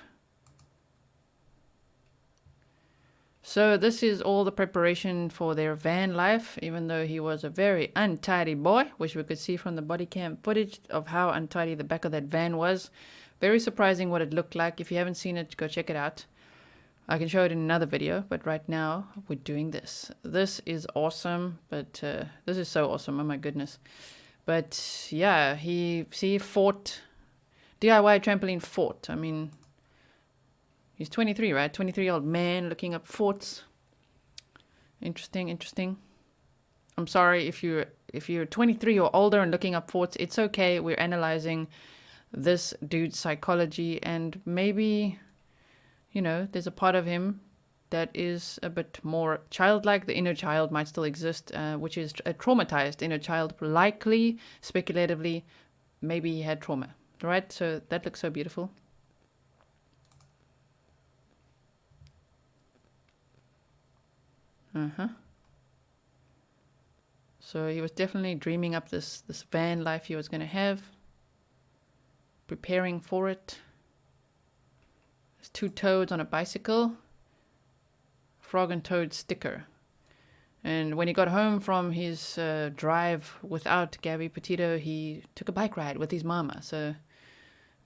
So this is all the preparation for their van life, even though he was a very untidy boy, which we could see from the body cam footage of how untidy the back of that van was. Very surprising what it looked like. If you haven't seen it, go check it out. I can show it in another video, but right now we're doing this. This is awesome, but this is so awesome, oh my goodness. But yeah, he fought, DIY trampoline fort. I mean, he's 23, right? 23-year-old man looking up forts. Interesting, interesting. I'm sorry if you're 23 or older and looking up forts. It's okay. We're analyzing this dude's psychology, and maybe, you know, there's a part of him that is a bit more childlike. The inner child might still exist, which is a traumatized inner child. Likely, speculatively, maybe he had trauma, right? So that looks so beautiful. So he was definitely dreaming up this van life he was going to have, preparing for it. There's 2 toads on a bicycle, frog and toad sticker. And when he got home from his drive without Gabby Petito, he took a bike ride with his mama. So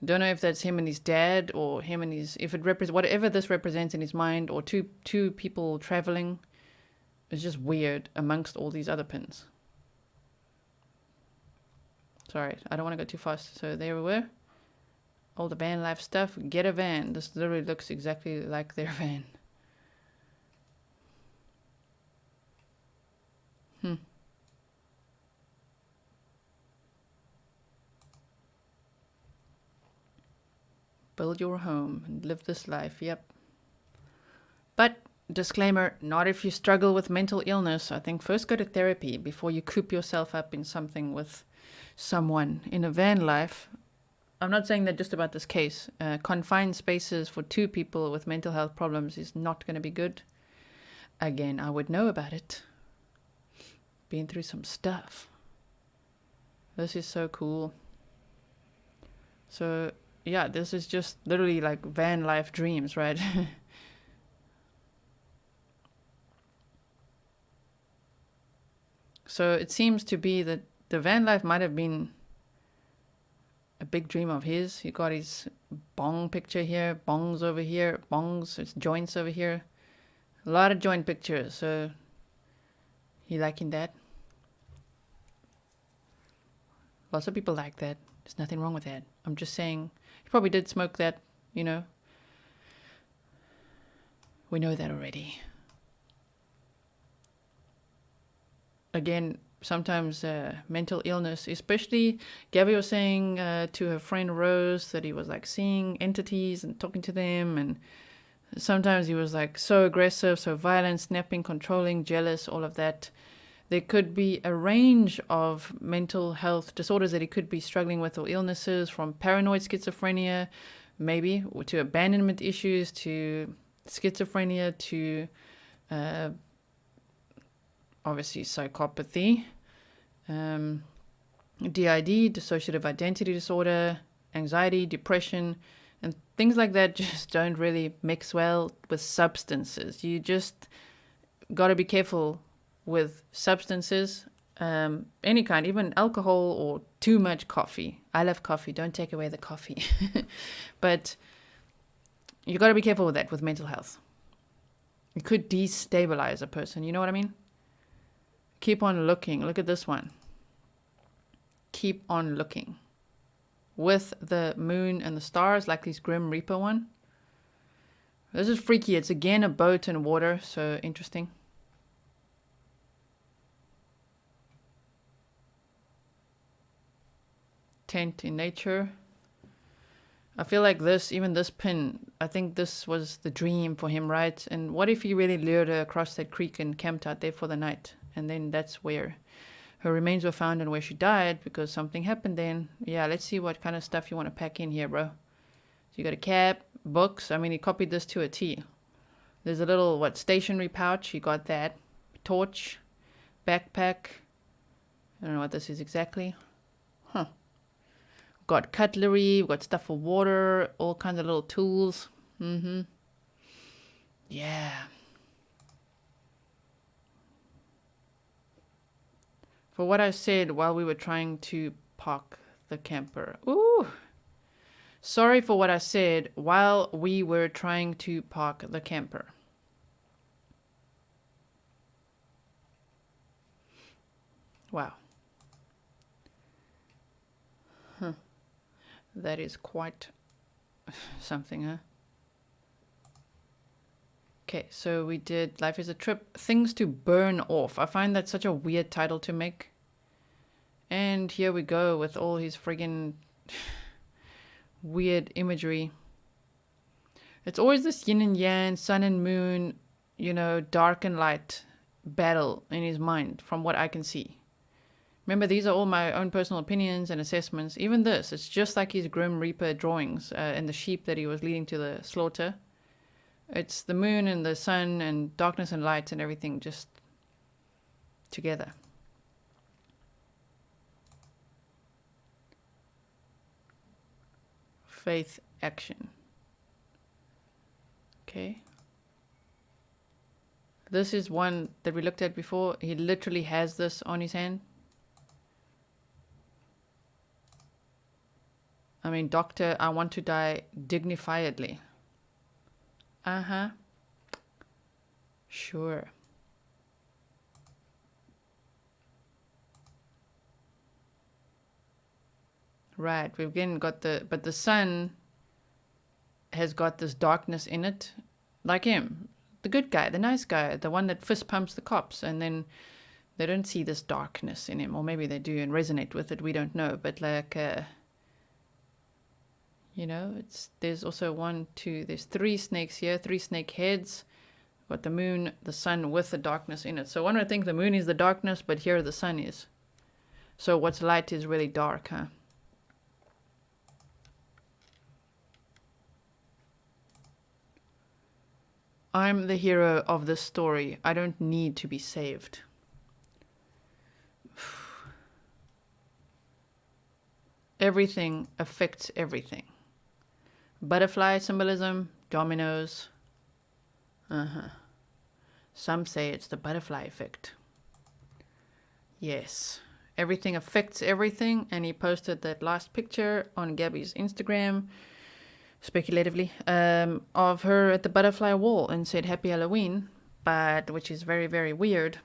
don't know if that's him and his dad, or him and his, if it represents, whatever this represents in his mind, or two people traveling. It's just weird amongst all these other pins. Sorry, I don't want to go too fast. So there we were. All the van life stuff. Get a van. This literally looks exactly like their van. Build your home and live this life. Yep. But disclaimer, not if you struggle with mental illness. I think first go to therapy before you coop yourself up in something with someone in a van life. I'm not saying that just about this case. Confined spaces for 2 people with mental health problems is not going to be good. Again, I would know about it. Been through some stuff. This is so cool. So yeah, this is just literally like van life dreams, right? So it seems to be that the van life might have been a big dream of his. He got his bong picture here, bongs over here, bongs, it's joints over here. A lot of joint pictures, so he liking that. Lots of people like that. There's nothing wrong with that. I'm just saying, he probably did smoke that, you know. We know that already. Again, sometimes mental illness, especially Gabby was saying to her friend Rose that he was like seeing entities and talking to them, and sometimes he was like so aggressive, so violent, snapping, controlling, jealous, all of that. There could be a range of mental health disorders that he could be struggling with, or illnesses, from paranoid schizophrenia, maybe, to abandonment issues, to schizophrenia, to obviously psychopathy, DID, dissociative identity disorder, anxiety, depression, and things like that just don't really mix well with substances. You just got to be careful with substances, any kind, even alcohol or too much coffee. I love coffee. Don't take away the coffee. But you got to be careful with that, with mental health. It could destabilize a person. You know what I mean? Keep on looking. Look at this one. Keep on looking. With the moon and the stars, like this Grim Reaper one. This is freaky. It's again a boat and water, so interesting. Tent in nature. I feel like this, even this pin, I think this was the dream for him, right? And what if he really lured her across that creek and camped out there for the night? And then that's where her remains were found and where she died, because something happened then. Yeah, let's see what kind of stuff you want to pack in here, bro. So you got a cap, books. I mean, he copied this to a T. There's a little, stationery pouch. You got that. Torch. Backpack. I don't know what this is exactly. Huh. Got cutlery. We've got stuff for water. All kinds of little tools. Yeah. For what I said while we were trying to park the camper. Ooh. Sorry for what I said while we were trying to park the camper. Wow. Huh. That is quite something, huh? Okay, so we did Life is a Trip. Things to burn off. I find that such a weird title to make. And here we go with all his friggin' weird imagery. It's always this yin and yang, sun and moon, dark and light battle in his mind from what I can see. Remember, these are all my own personal opinions and assessments. Even this, it's just like his Grim Reaper drawings and the sheep that he was leading to the slaughter. It's the moon and the sun and darkness and light and everything just together. Faith, action. Okay. This is one that we looked at before. He literally has this on his hand. I mean, doctor, I want to die dignifiedly. Uh-huh. Sure. Right, we've again got but the sun has got this darkness in it, like him. The good guy, the nice guy, the one that fist pumps the cops, and then they don't see this darkness in him, or maybe they do and resonate with it, we don't know, but like, you know, there's also there's 3 snakes here, 3 snake heads, got the moon, the sun with the darkness in it. So one would think the moon is the darkness, but here the sun is. So what's light is really dark, huh? I'm the hero of this story. I don't need to be saved. Everything affects everything. Butterfly symbolism, dominoes. Some say it's the butterfly effect. Yes. Everything affects everything. And he posted that last picture on Gabby's Instagram, speculatively, of her at the butterfly wall and said Happy Halloween, but which is very, very weird.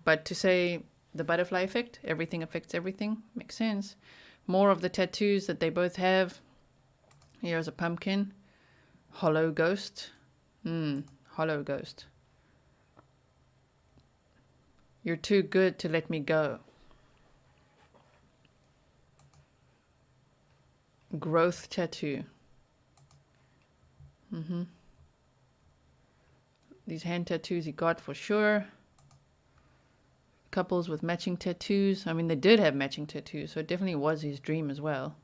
But to say the butterfly effect, everything affects everything, makes sense. More of the tattoos that they both have. Here's a pumpkin. Hollow ghost. Hollow ghost. You're too good to let me go. Growth tattoo. These hand tattoos he got for sure. Couples with matching tattoos. I mean, they did have matching tattoos, so it definitely was his dream as well.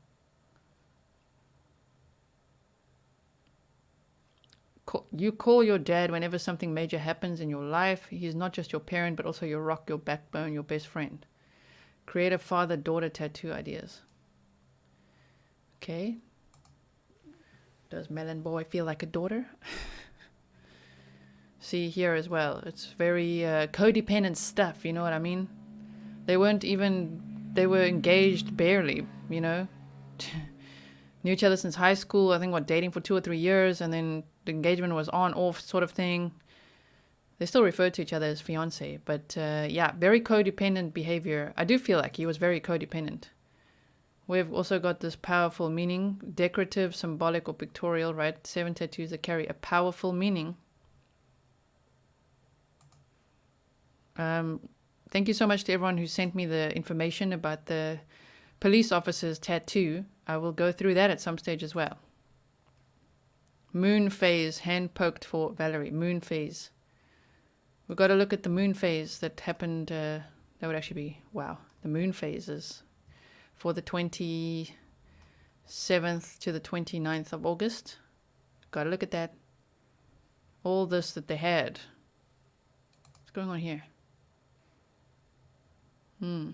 You call your dad whenever something major happens in your life. He's not just your parent, but also your rock, your backbone, your best friend. Create a father-daughter tattoo ideas. Okay. Does Melon Boy feel like a daughter? See here as well. It's very codependent stuff, you know what I mean? They were engaged barely, you know? Knew each other since high school, I think, dating for 2 or 3 years, and then the engagement was on, off sort of thing. They still referred to each other as fiancé, but yeah, very codependent behavior. I do feel like he was very codependent. We've also got this powerful meaning, decorative, symbolic, or pictorial, right? 7 tattoos that carry a powerful meaning. Thank you so much to everyone who sent me the information about the police officer's tattoo. I will go through that at some stage as well. Moon phase, hand poked for Valerie. Moon phase. We've got to look at the moon phase that happened. That would actually be, wow. The moon phases for the 27th to the 29th of August. Got to look at that. All this that they had. What's going on here? A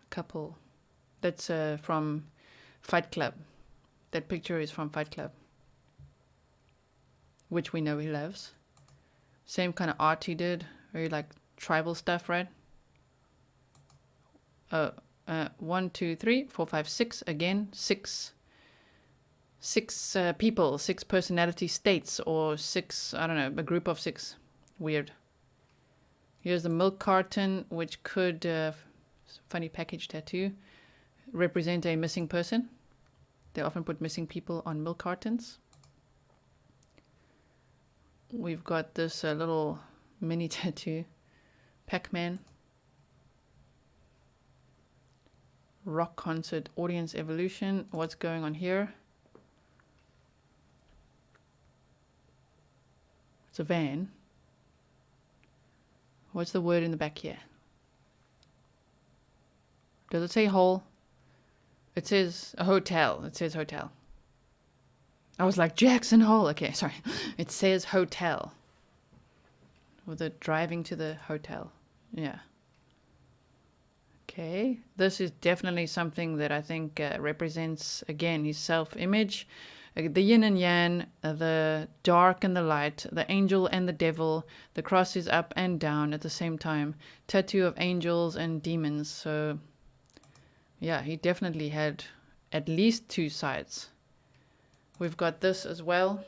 couple. That's from Fight Club. That picture is from Fight Club, which we know he loves. Same kind of art he did. Very like tribal stuff, right? 1, 2, 3, 4, 5, 6. Again, six people, 6 personality states, or 6, I don't know, a group of 6. Weird. Here's the milk carton, which could, funny package tattoo, represent a missing person. They often put missing people on milk cartons. We've got this little mini tattoo, Pac-Man. Rock concert, audience evolution. What's going on here? It's a van. What's the word in the back here? Does it say hole? It says a hotel. It says hotel. I was like, Jackson Hole. Okay, sorry. It says hotel. With it driving to the hotel. Yeah. Okay, this is definitely something that I think represents, again, his self-image. The yin and yang, the dark and the light, the angel and the devil. The cross is up and down at the same time. Tattoo of angels and demons. So, yeah, he definitely had at least two sides. We've got this as well.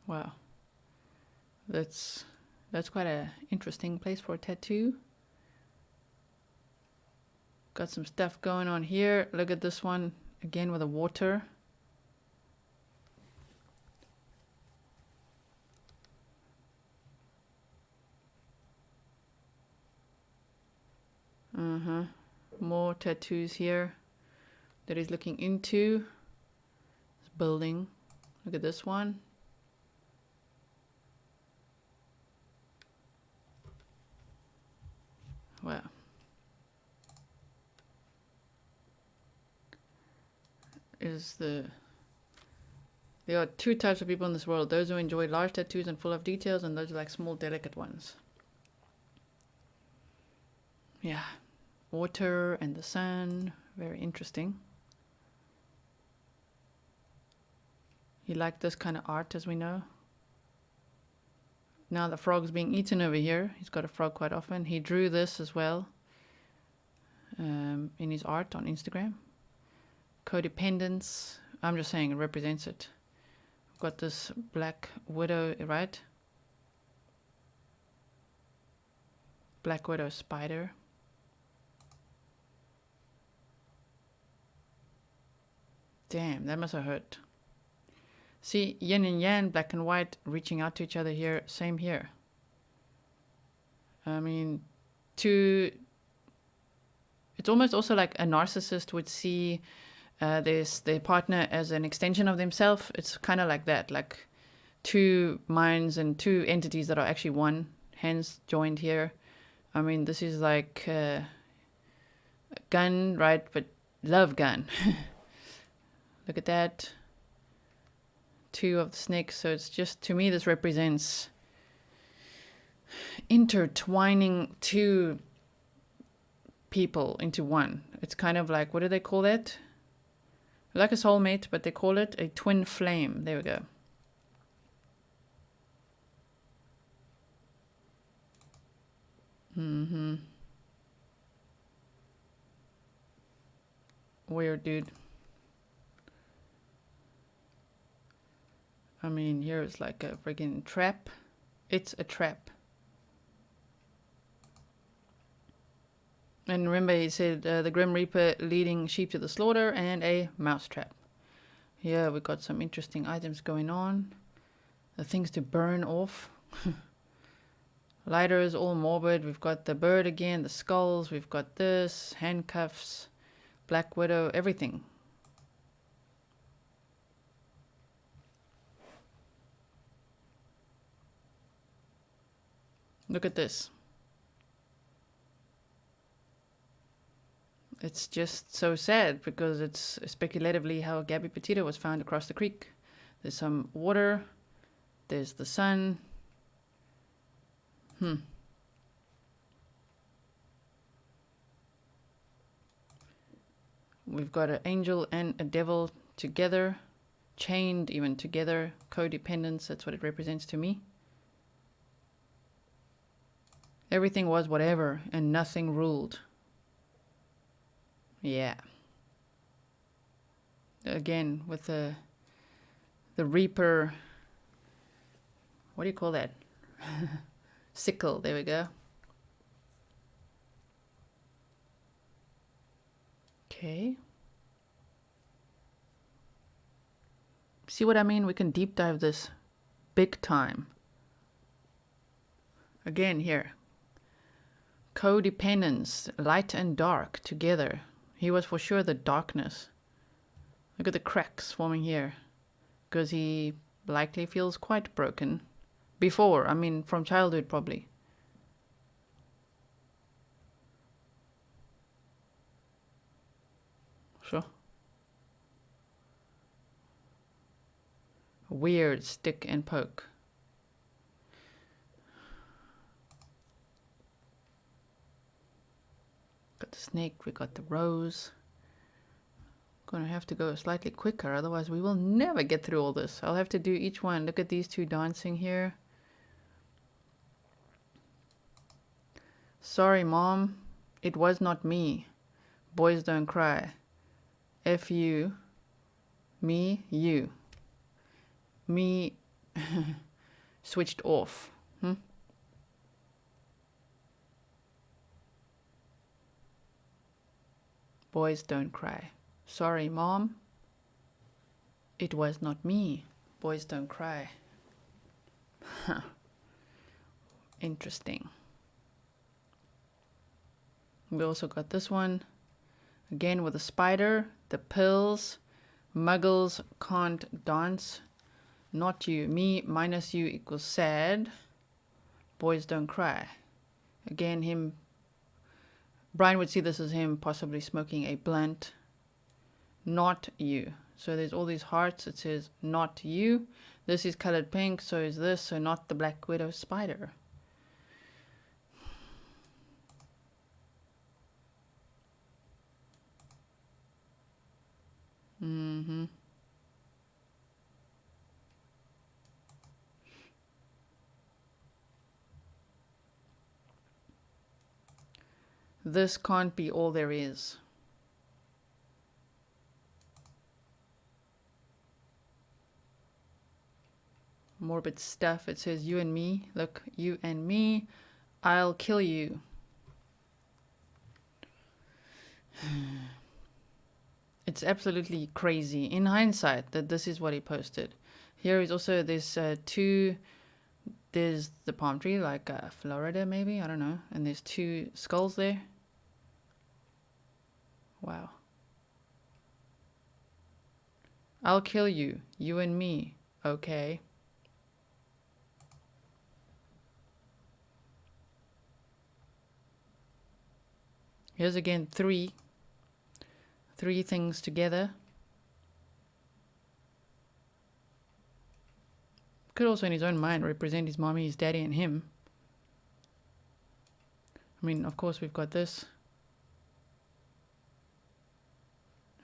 Wow, that's quite a interesting place for a tattoo. Got some stuff going on here. Look at this one again with the water. More tattoos here that he's looking into. This building. Look at this one. Wow. There are two types of people in this world. Those who enjoy large tattoos and full of details, and those who like small, delicate ones. Yeah. Water and the sun. Very interesting. He liked this kind of art, as we know. Now the frog's being eaten over here. He's got a frog quite often. He drew this as well in his art on Instagram. Codependence. I'm just saying it represents it. We've got this black widow, right? Black widow spider. Damn, that must have hurt. See, yin and yang, black and white, reaching out to each other here. Same here. I mean, it's almost also like a narcissist would see their partner as an extension of themselves. It's kind of like that, like two minds and two entities that are actually one, hands joined here. I mean, this is like a gun, right? But love gun. Look at that. Two of the snakes. So it's just, to me, this represents intertwining two people into one. It's kind of like, what do they call that? Like a soulmate, but they call it a twin flame. There we go. Weird, dude. I mean, here it's like a freaking trap. It's a trap. And remember, he said the Grim Reaper leading sheep to the slaughter and a mouse trap. Here we got some interesting items going on. The things to burn off. Lighters, all morbid. We've got the bird again, the skulls. We've got this, handcuffs, Black Widow, everything. Look at this. It's just so sad because it's speculatively how Gabby Petito was found across the creek. There's some water. There's the sun. We've got an angel and a devil together, chained even together. Codependence, that's what it represents to me. Everything was whatever and nothing ruled. Yeah. Again, with the Reaper, what do you call that? Sickle, there we go. Okay. See what I mean? We can deep dive this big time. Again here. Codependence, light and dark together. He was for sure the darkness. Look at the cracks forming here. Because he likely feels quite broken. Before, I mean from childhood probably. Sure. Weird stick and poke. Got the snake, we got the rose. Gonna have to go slightly quicker, otherwise we will never get through all this. I'll have to do each one. Look at these two dancing here. Sorry, Mom. It was not me. Boys don't cry. F you. Me, you. Me switched off. Boys don't cry. Sorry, Mom. It was not me. Boys don't cry. Huh. Interesting. We also got this one. Again with a spider. The pills. Muggles can't dance. Not you. Me minus you equals sad. Boys don't cry. Again, him. Brian would see this as him possibly smoking a blunt. Not you. So there's all these hearts. It says not you. This is colored pink. So is this. So not the Black Widow spider. This can't be all there is. Morbid stuff. It says you and me. Look, you and me. I'll kill you. It's absolutely crazy in hindsight that this is what he posted. Here is also this there's the palm tree, like Florida maybe, I don't know. And there's two skulls there. Wow. I'll kill you. You and me. Okay. Here's again three things together. Could also in his own mind represent his mommy, his daddy, and him. I mean, of course we've got this.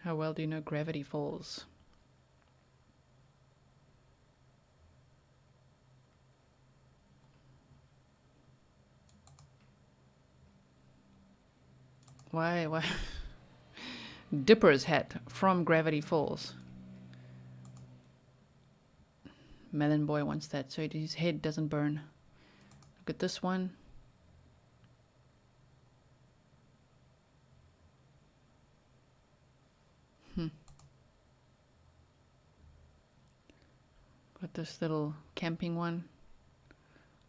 How well do you know gravity falls? Why? Dipper's hat from Gravity Falls. Melon Boy wants that so his head doesn't burn. Look at this one. Got this little camping one.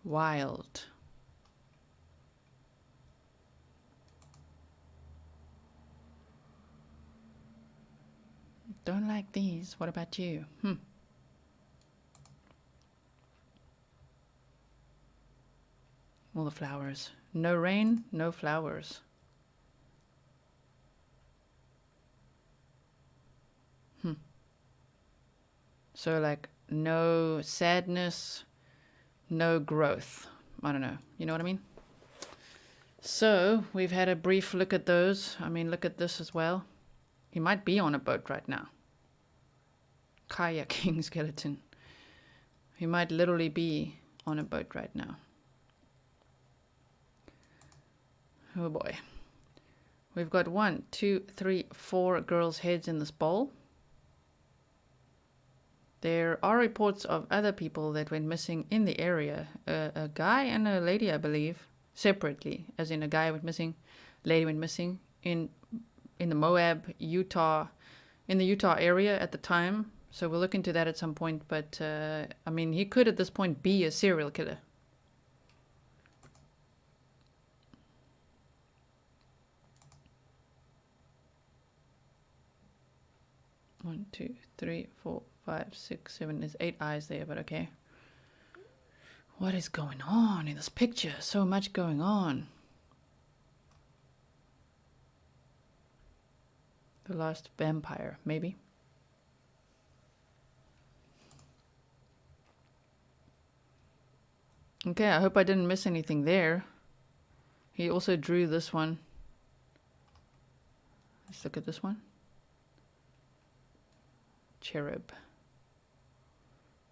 Wild. Don't like these. What about you? All the flowers. No rain, no flowers. So like no sadness, no growth. I don't know. You know what I mean? So we've had a brief look at those. I mean, look at this as well. He might be on a boat right now. Kayaking skeleton. He might literally be on a boat right now. Oh boy. We've got 1, 2, 3, 4 girls' heads in this bowl. There are reports of other people that went missing in the area. A guy and a lady, I believe, separately. As in a guy went missing, lady went missing in the Moab, Utah, in the Utah area at the time. So we'll look into that at some point. But, I mean, he could at this point be a serial killer. One, 2, 3, 4, 5, 6, 7. There's 8 eyes there, but okay. What is going on in this picture? So much going on. The last vampire, maybe. Okay, I hope I didn't miss anything there. He also drew this one. Let's look at this one. Cherub.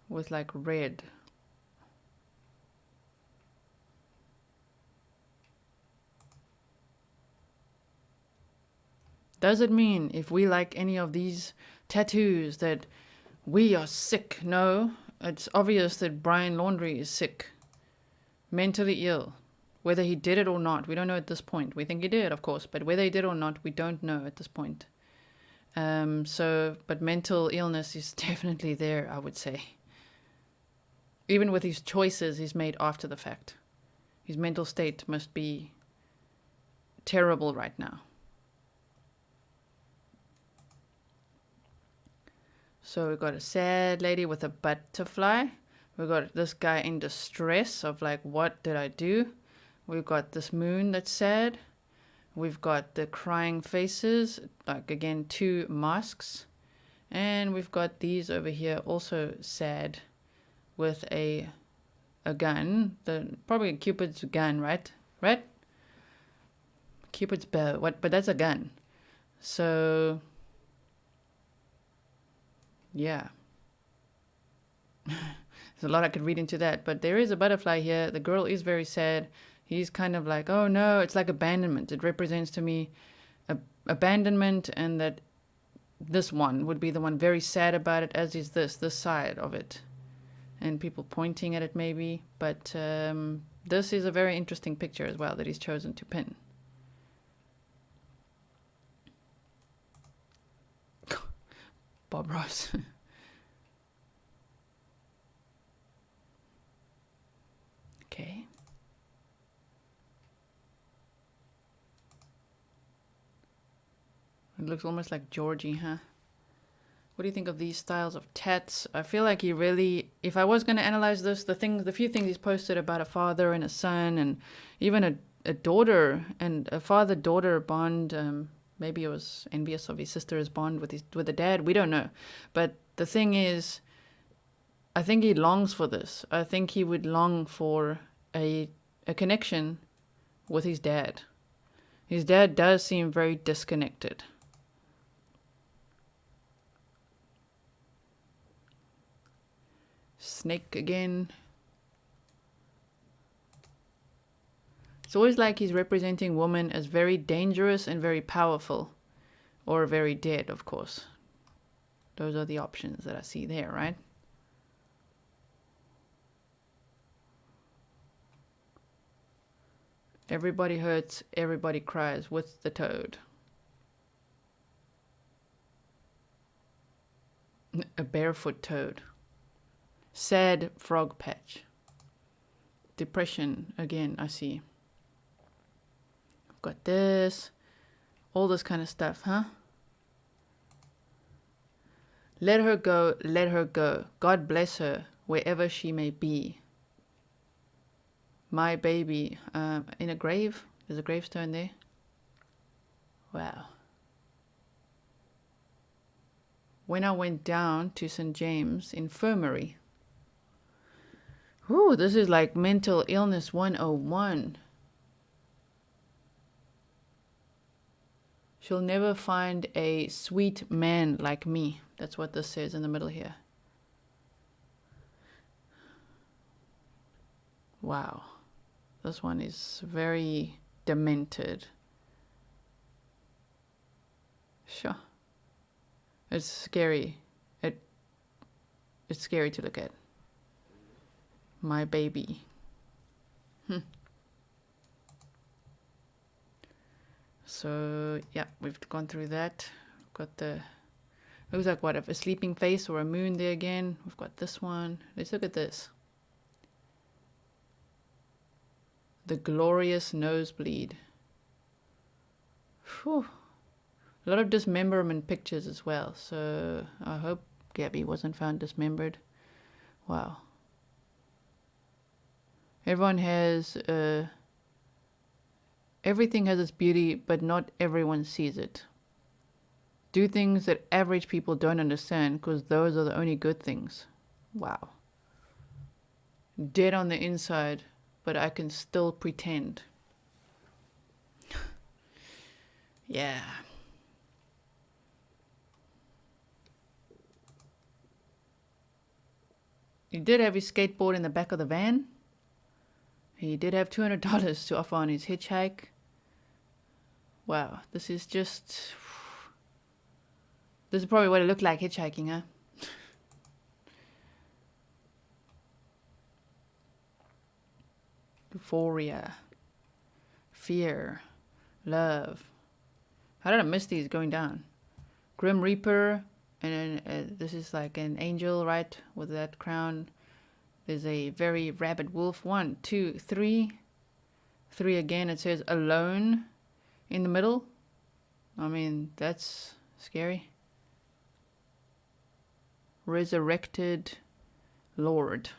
With like red. Does it mean if we like any of these tattoos that we are sick? No, it's obvious that Brian Laundrie is sick. Mentally ill. Whether he did it or not, we don't know at this point. We think he did, of course, but whether he did or not, we don't know at this point. But mental illness is definitely there, I would say. Even with his choices he's made after the fact. His mental state must be terrible right now. So we've got a sad lady with a butterfly. We've got this guy in distress of like, what did I do? We've got this moon that's sad. We've got the crying faces, like again, 2 masks. And we've got these over here also sad with a gun. Probably Cupid's gun, right? Right? Cupid's bow. What? But that's a gun. So, yeah. There's a lot I could read into that. But there is a butterfly here. The girl is very sad. He's kind of like, oh no, it's like abandonment. It represents to me abandonment, and that this one would be the one very sad about it, as is this side of it. And people pointing at it maybe. But this is a very interesting picture as well that he's chosen to pin. Bob Ross. Okay. It looks almost like Georgie, huh? What do you think of these styles of tats? I feel like he really, if I was going to analyze this, the few things he's posted about a father and a son, and even a daughter and a father-daughter bond. Maybe he was envious of his sister's bond with the dad. We don't know. But the thing is, I think he longs for this. I think he would long for a connection with his dad. His dad does seem very disconnected. Snake again. It's always like he's representing women as very dangerous and very powerful. Or very dead, of course. Those are the options that I see there, right? Everybody hurts, everybody cries with the toad. A barefoot toad. Sad frog patch. Depression, again, I see. I've got this. All this kind of stuff, huh? Let her go, let her go. God bless her, wherever she may be. My baby, in a grave. There's a gravestone there. Wow. When I went down to St. James Infirmary. Ooh, this is like mental illness 101. She'll never find a sweet man like me. That's what this says in the middle here. Wow. This one is very demented. Sure. It's scary. It's scary to look at. My baby. So, yeah, we've gone through that. We've got the... Looks like what, a sleeping face or a moon there again. We've got this one. Let's look at this. The glorious nosebleed. Whew. A lot of dismemberment pictures as well. So I hope Gabby wasn't found dismembered. Wow. Everyone has... everything has its beauty, but not everyone sees it. Do things that average people don't understand, because those are the only good things. Wow. dead on the inside, but I can still pretend. Yeah. He did have his skateboard in the back of the van. He did have $200 to offer on his hitchhike. Wow, this is just... This is probably what it looked like hitchhiking, huh? Euphoria. Fear. Love. How did I miss these going down? Grim Reaper. And then this is like an angel, right? With that crown. There's a very rabid wolf. 1, 2, 3. 3 again. It says alone in the middle. I mean, that's scary. Resurrected Lord.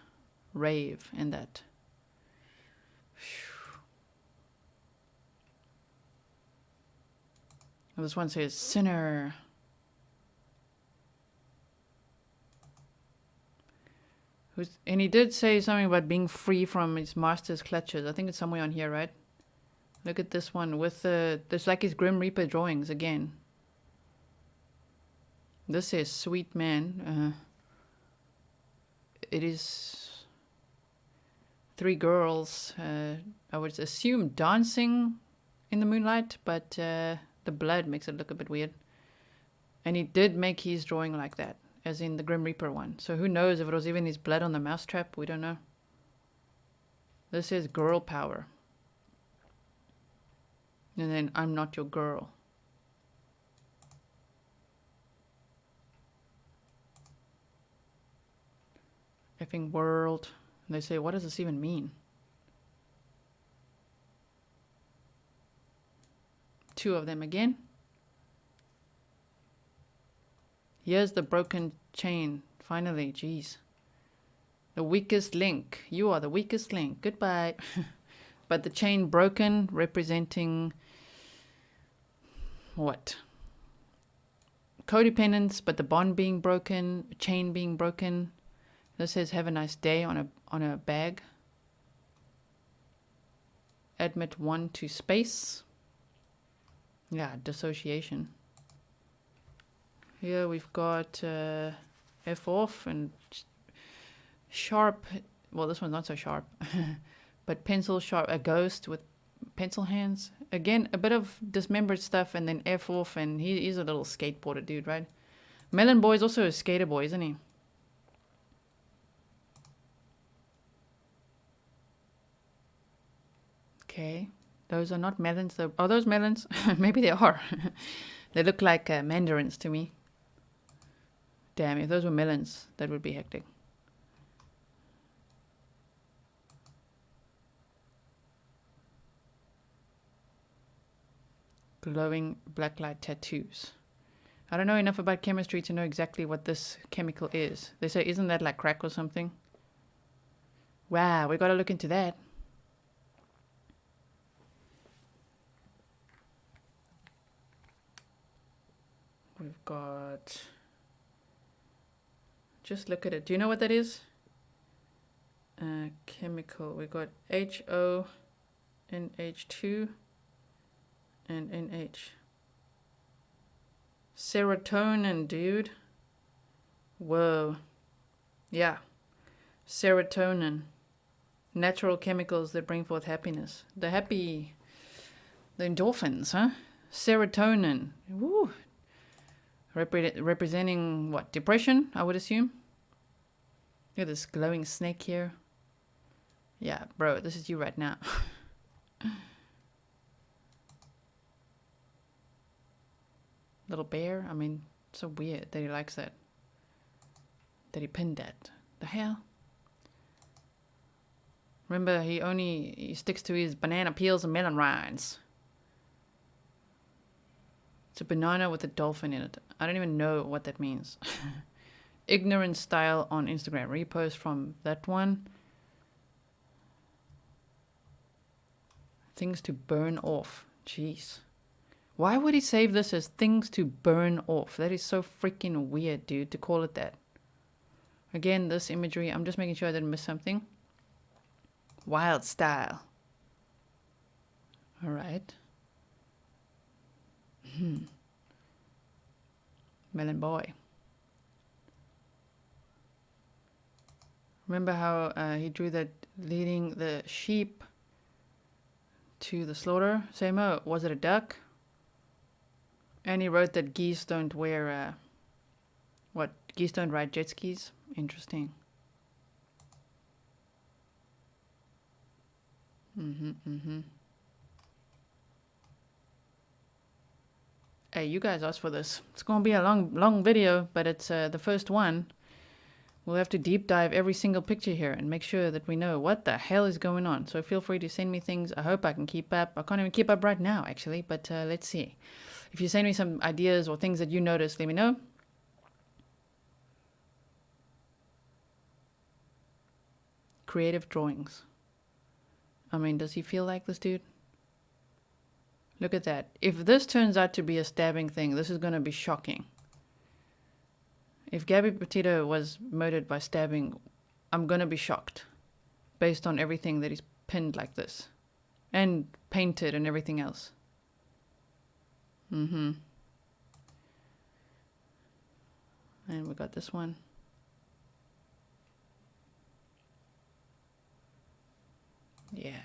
Rave and that. This one says sinner. And he did say something about being free from his master's clutches. I think it's somewhere on here, right? Look at this one with there's like his Grim Reaper drawings again. This says sweet man. It is 3 girls. I would assume dancing in the moonlight, but the blood makes it look a bit weird. And he did make his drawing like that, as in the Grim Reaper one. So who knows if it was even his blood on the mousetrap? We don't know. This is girl power. And then I'm not your girl. Effing world. And they say, what does this even mean? 2 of them again. Here's the broken chain. Finally, jeez. The weakest link. You are the weakest link. Goodbye. But the chain broken, representing what? Codependence, but the bond being broken, chain being broken. This says have a nice day on a bag. Admit 1 to space. Yeah, dissociation. Here we've got F off and sharp. Well, this one's not so sharp. But pencil sharp, a ghost with pencil hands. Again, a bit of dismembered stuff, and then F off, and he's a little skateboarder dude, right? Melon Boy is also a skater boy, isn't he? Okay, those are not melons. Are those melons? Maybe they are. They look like mandarins to me. Damn, if those were melons, that would be hectic. Glowing blacklight tattoos. I don't know enough about chemistry to know exactly what this chemical is. They say, isn't that like crack or something? Wow, we got to look into that. We've got... Just look at it. Do you know what that is? Chemical. We got HO, NH2, and NH. Serotonin, dude. Whoa. Yeah. Serotonin. Natural chemicals that bring forth happiness. The endorphins, huh? Serotonin. Woo. Representing what? Depression, I would assume. Look at this glowing snake here. Yeah, bro, this is you right now. Little bear. I mean, so weird that he likes that. That he pinned that. The hell? Remember, he sticks to his banana peels and melon rinds. It's a banana with a dolphin in it. I don't even know what that means. Ignorant style on Instagram. Repost from that one. Things to burn off. Jeez. Why would he save this as things to burn off? That is so freaking weird, dude, to call it that. Again, this imagery, I'm just making sure I didn't miss something. Wild style. All right. Melon boy. Remember how he drew that leading the sheep to the slaughter? Samo, was it a duck? And he wrote that geese don't wear, geese don't ride jet skis? Interesting. Hey, you guys asked for this. It's gonna be a long video, but it's the first one. We'll have to deep dive every single picture here and make sure that we know what the hell is going on. So feel free to send me things. I hope I can keep up. I can't even keep up right now, actually, but let's see. If you send me some ideas or things that you notice, let me know. Creative drawings. I mean, does he feel like this dude? Look at that. If this turns out to be a stabbing thing, this is going to be shocking. If Gabby Petito was murdered by stabbing, I'm going to be shocked. Based on everything that he's pinned like this. And painted and everything else. And we got this one. Yeah.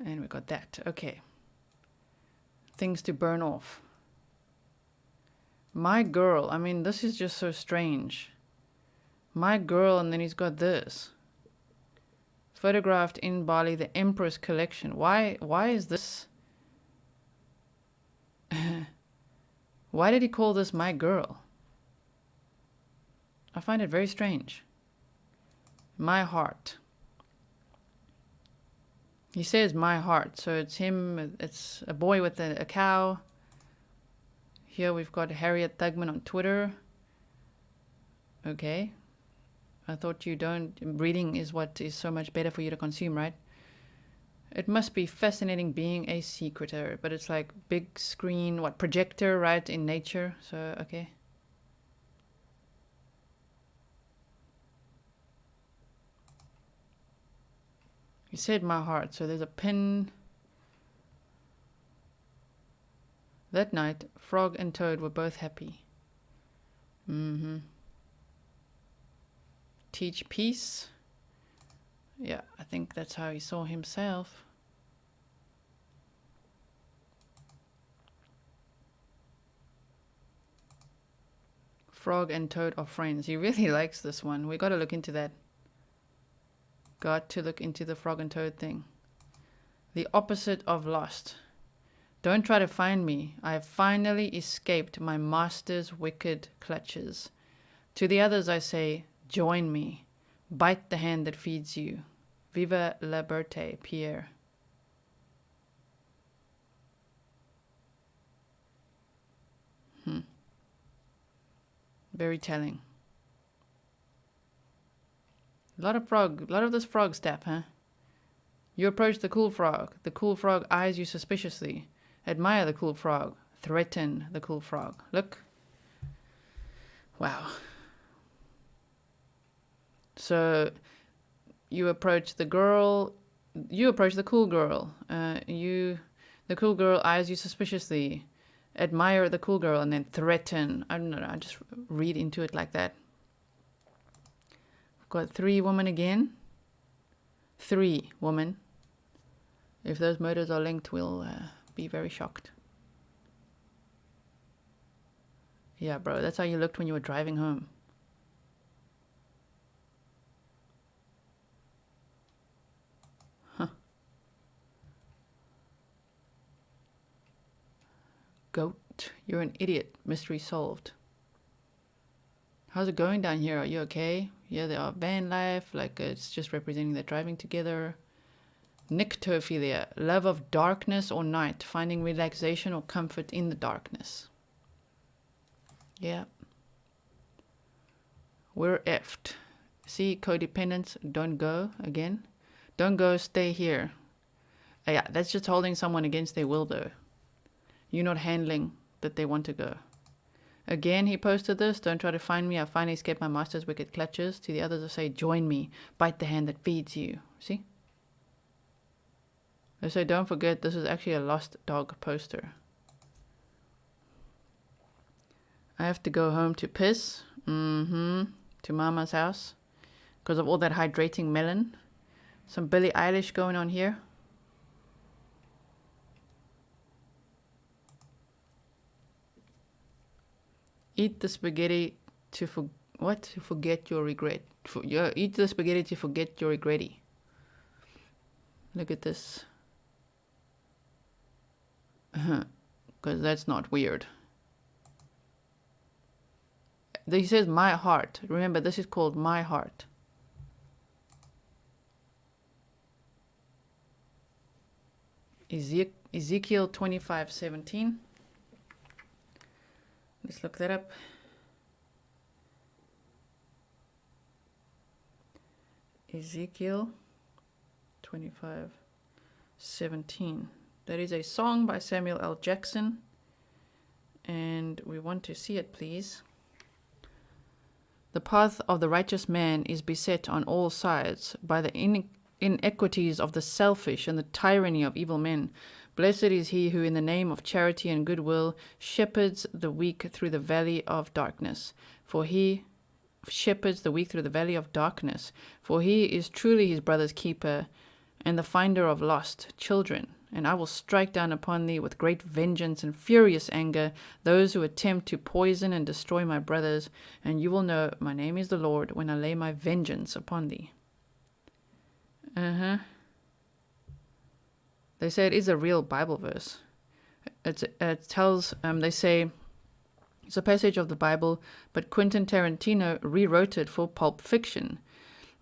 And we got that. Okay. Things to burn off. My girl. I mean, this is just so strange. My girl, and then he's got this. Photographed in Bali, the Empress collection. Why is this? Why did he call this my girl? I find it very strange. My heart. He says my heart, so it's him, it's a boy with a cow. Here we've got Harriet Tugman on Twitter. Okay. I thought reading is what is so much better for you to consume, right? It must be fascinating being a secreter, but it's like big screen, projector, right, in nature, so, okay. He said my heart, so there's a pin. That night, Frog and Toad were both happy. Teach peace. Yeah, I think that's how he saw himself. Frog and Toad are friends. He really likes this one. We got to look into that. Got to look into the Frog and Toad thing. The opposite of lost. Don't try to find me. I have finally escaped my master's wicked clutches. To the others I say, join me. Bite the hand that feeds you. Viva la liberté, Pierre. Very telling. A lot of this frog stuff, huh? You approach the cool frog. The cool frog eyes you suspiciously. Admire the cool frog. Threaten the cool frog. Look. Wow. So, you approach the girl. You approach the cool girl. The cool girl eyes you suspiciously. Admire the cool girl and then threaten. I don't know. I just read into it like that. Got 3 women again. 3 women. If those murders are linked, we'll be very shocked. Yeah, bro, that's how you looked when you were driving home. Huh. Goat, you're an idiot. Mystery solved. How's it going down here? Are you okay? Yeah, they are van life, like it's just representing their driving together. Nyctophilia, love of darkness or night, finding relaxation or comfort in the darkness. Yeah. We're effed. See, codependence, don't go again. Don't go, stay here. Yeah, that's just holding someone against their will though. You're not handling that they want to go. Again, he posted this. Don't try to find me. I finally escaped my master's wicked clutches. To the others, I say, join me. Bite the hand that feeds you. See? They say, don't forget, this is actually a lost dog poster. I have to go home to piss. To Mama's house. Because of all that hydrating melon. Some Billie Eilish going on here. Eat the spaghetti to to forget your regret. Eat the spaghetti to forget your regretty. Look at this. Because that's not weird. He says my heart. Remember, this is called my heart. Ezekiel 25:17. Let's look that up. Ezekiel 25:17. That is a song by Samuel L. Jackson. And we want to see it, please. The path of the righteous man is beset on all sides by the inequities of the selfish and the tyranny of evil men. Blessed is he who in the name of charity and goodwill shepherds the weak through the valley of darkness. For he shepherds the weak through the valley of darkness. For he is truly his brother's keeper and the finder of lost children. And I will strike down upon thee with great vengeance and furious anger those who attempt to poison and destroy my brothers. And you will know my name is the Lord when I lay my vengeance upon thee. They say it is a real Bible verse. It tells, they say, it's a passage of the Bible, but Quentin Tarantino rewrote it for Pulp Fiction.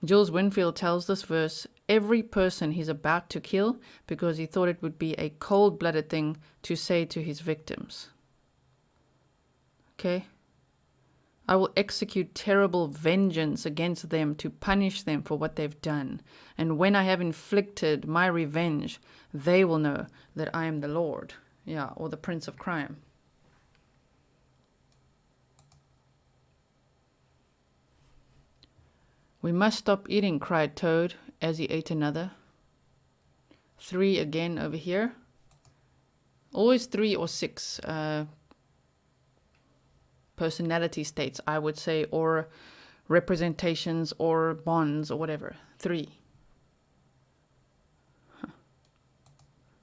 Jules Winfield tells this verse every person he's about to kill because he thought it would be a cold-blooded thing to say to his victims. Okay? I will execute terrible vengeance against them to punish them for what they've done. And when I have inflicted my revenge, they will know that I am the Lord. Yeah, or the Prince of Crime. We must stop eating, cried Toad as he ate another. 3 again over here. Always 3 or 6 personality states, I would say, or representations or bonds or whatever. 3.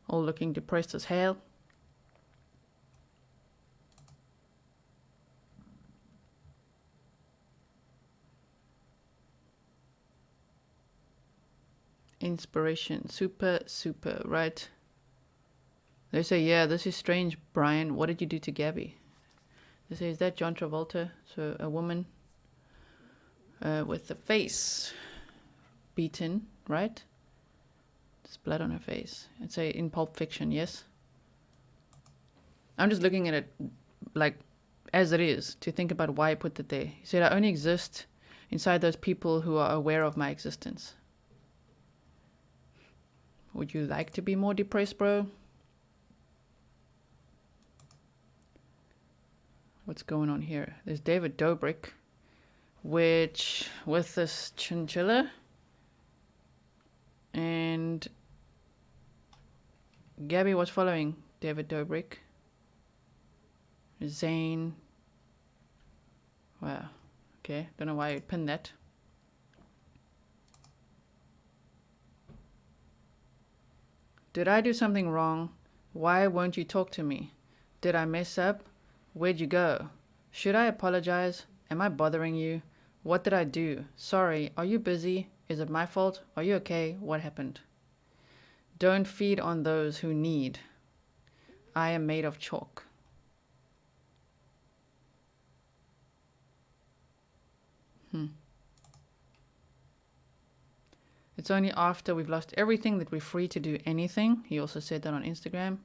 All looking depressed as hell. Inspiration. Super, right? They say, yeah, this is strange, Brian. What did you do to Gabby? They say, is that John Travolta? So a woman with the face beaten, right? There's blood on her face. I'd say in Pulp Fiction, yes? I'm just looking at it like as it is to think about why I put it there. He said, I only exist inside those people who are aware of my existence. Would you like to be more depressed, bro? What's going on here? There's David Dobrik, which with this chinchilla and Gabby was following David Dobrik. Zane. Wow. Okay. Don't know why I pinned that. Did I do something wrong? Why won't you talk to me? Did I mess up? Where'd you go? Should I apologize? Am I bothering you? What did I do? Sorry. Are you busy? Is it my fault? Are you okay? What happened? Don't feed on those who need. I am made of chalk. It's only after we've lost everything that we're free to do anything. He also said that on Instagram,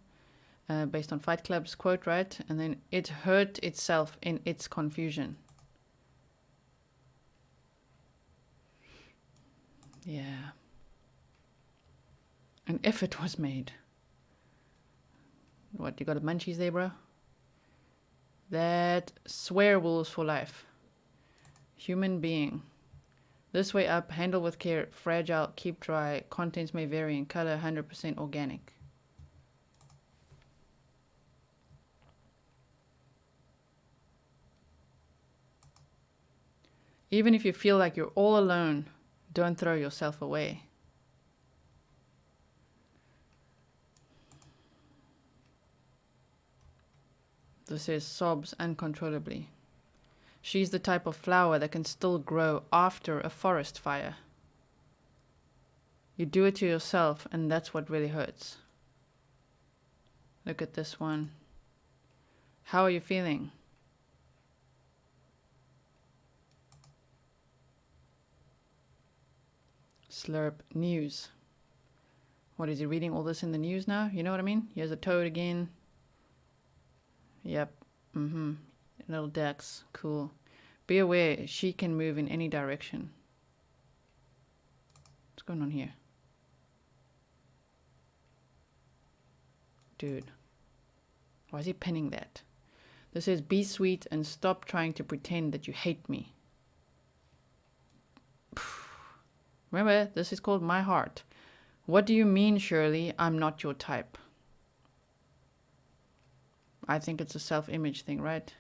based on Fight Club's quote, right? And then it hurt itself in its confusion. Yeah. An effort was made. What, you got the munchies there, bro? That swear wolves for life. Human being. This way up, handle with care, fragile, keep dry, contents may vary in color, 100% organic. Even if you feel like you're all alone, don't throw yourself away. This says sobs uncontrollably. She's the type of flower that can still grow after a forest fire. You do it to yourself, and that's what really hurts. Look at this one. How are you feeling? Slurp news. What is he reading all this in the news now? You know what I mean? Here's a toad again. Yep. Little ducks. Cool. Be aware, she can move in any direction. What's going on here? Dude. Why is he pinning that? This says, be sweet and stop trying to pretend that you hate me. Remember, this is called My Heart. What do you mean, Shirley? I'm not your type. I think it's a self-image thing, right?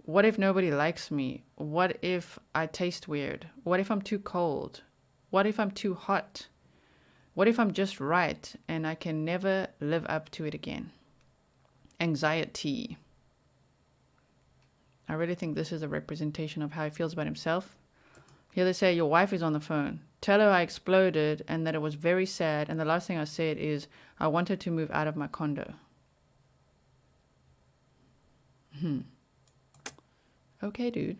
What if nobody likes me? What if I taste weird? What if I'm too cold? What if I'm too hot? What if I'm just right and I can never live up to it again? Anxiety. I really think this is a representation of how he feels about himself. Here they say, your wife is on the phone. Tell her I exploded and that it was very sad, and the last thing I said is, I wanted to move out of my condo. Okay, dude.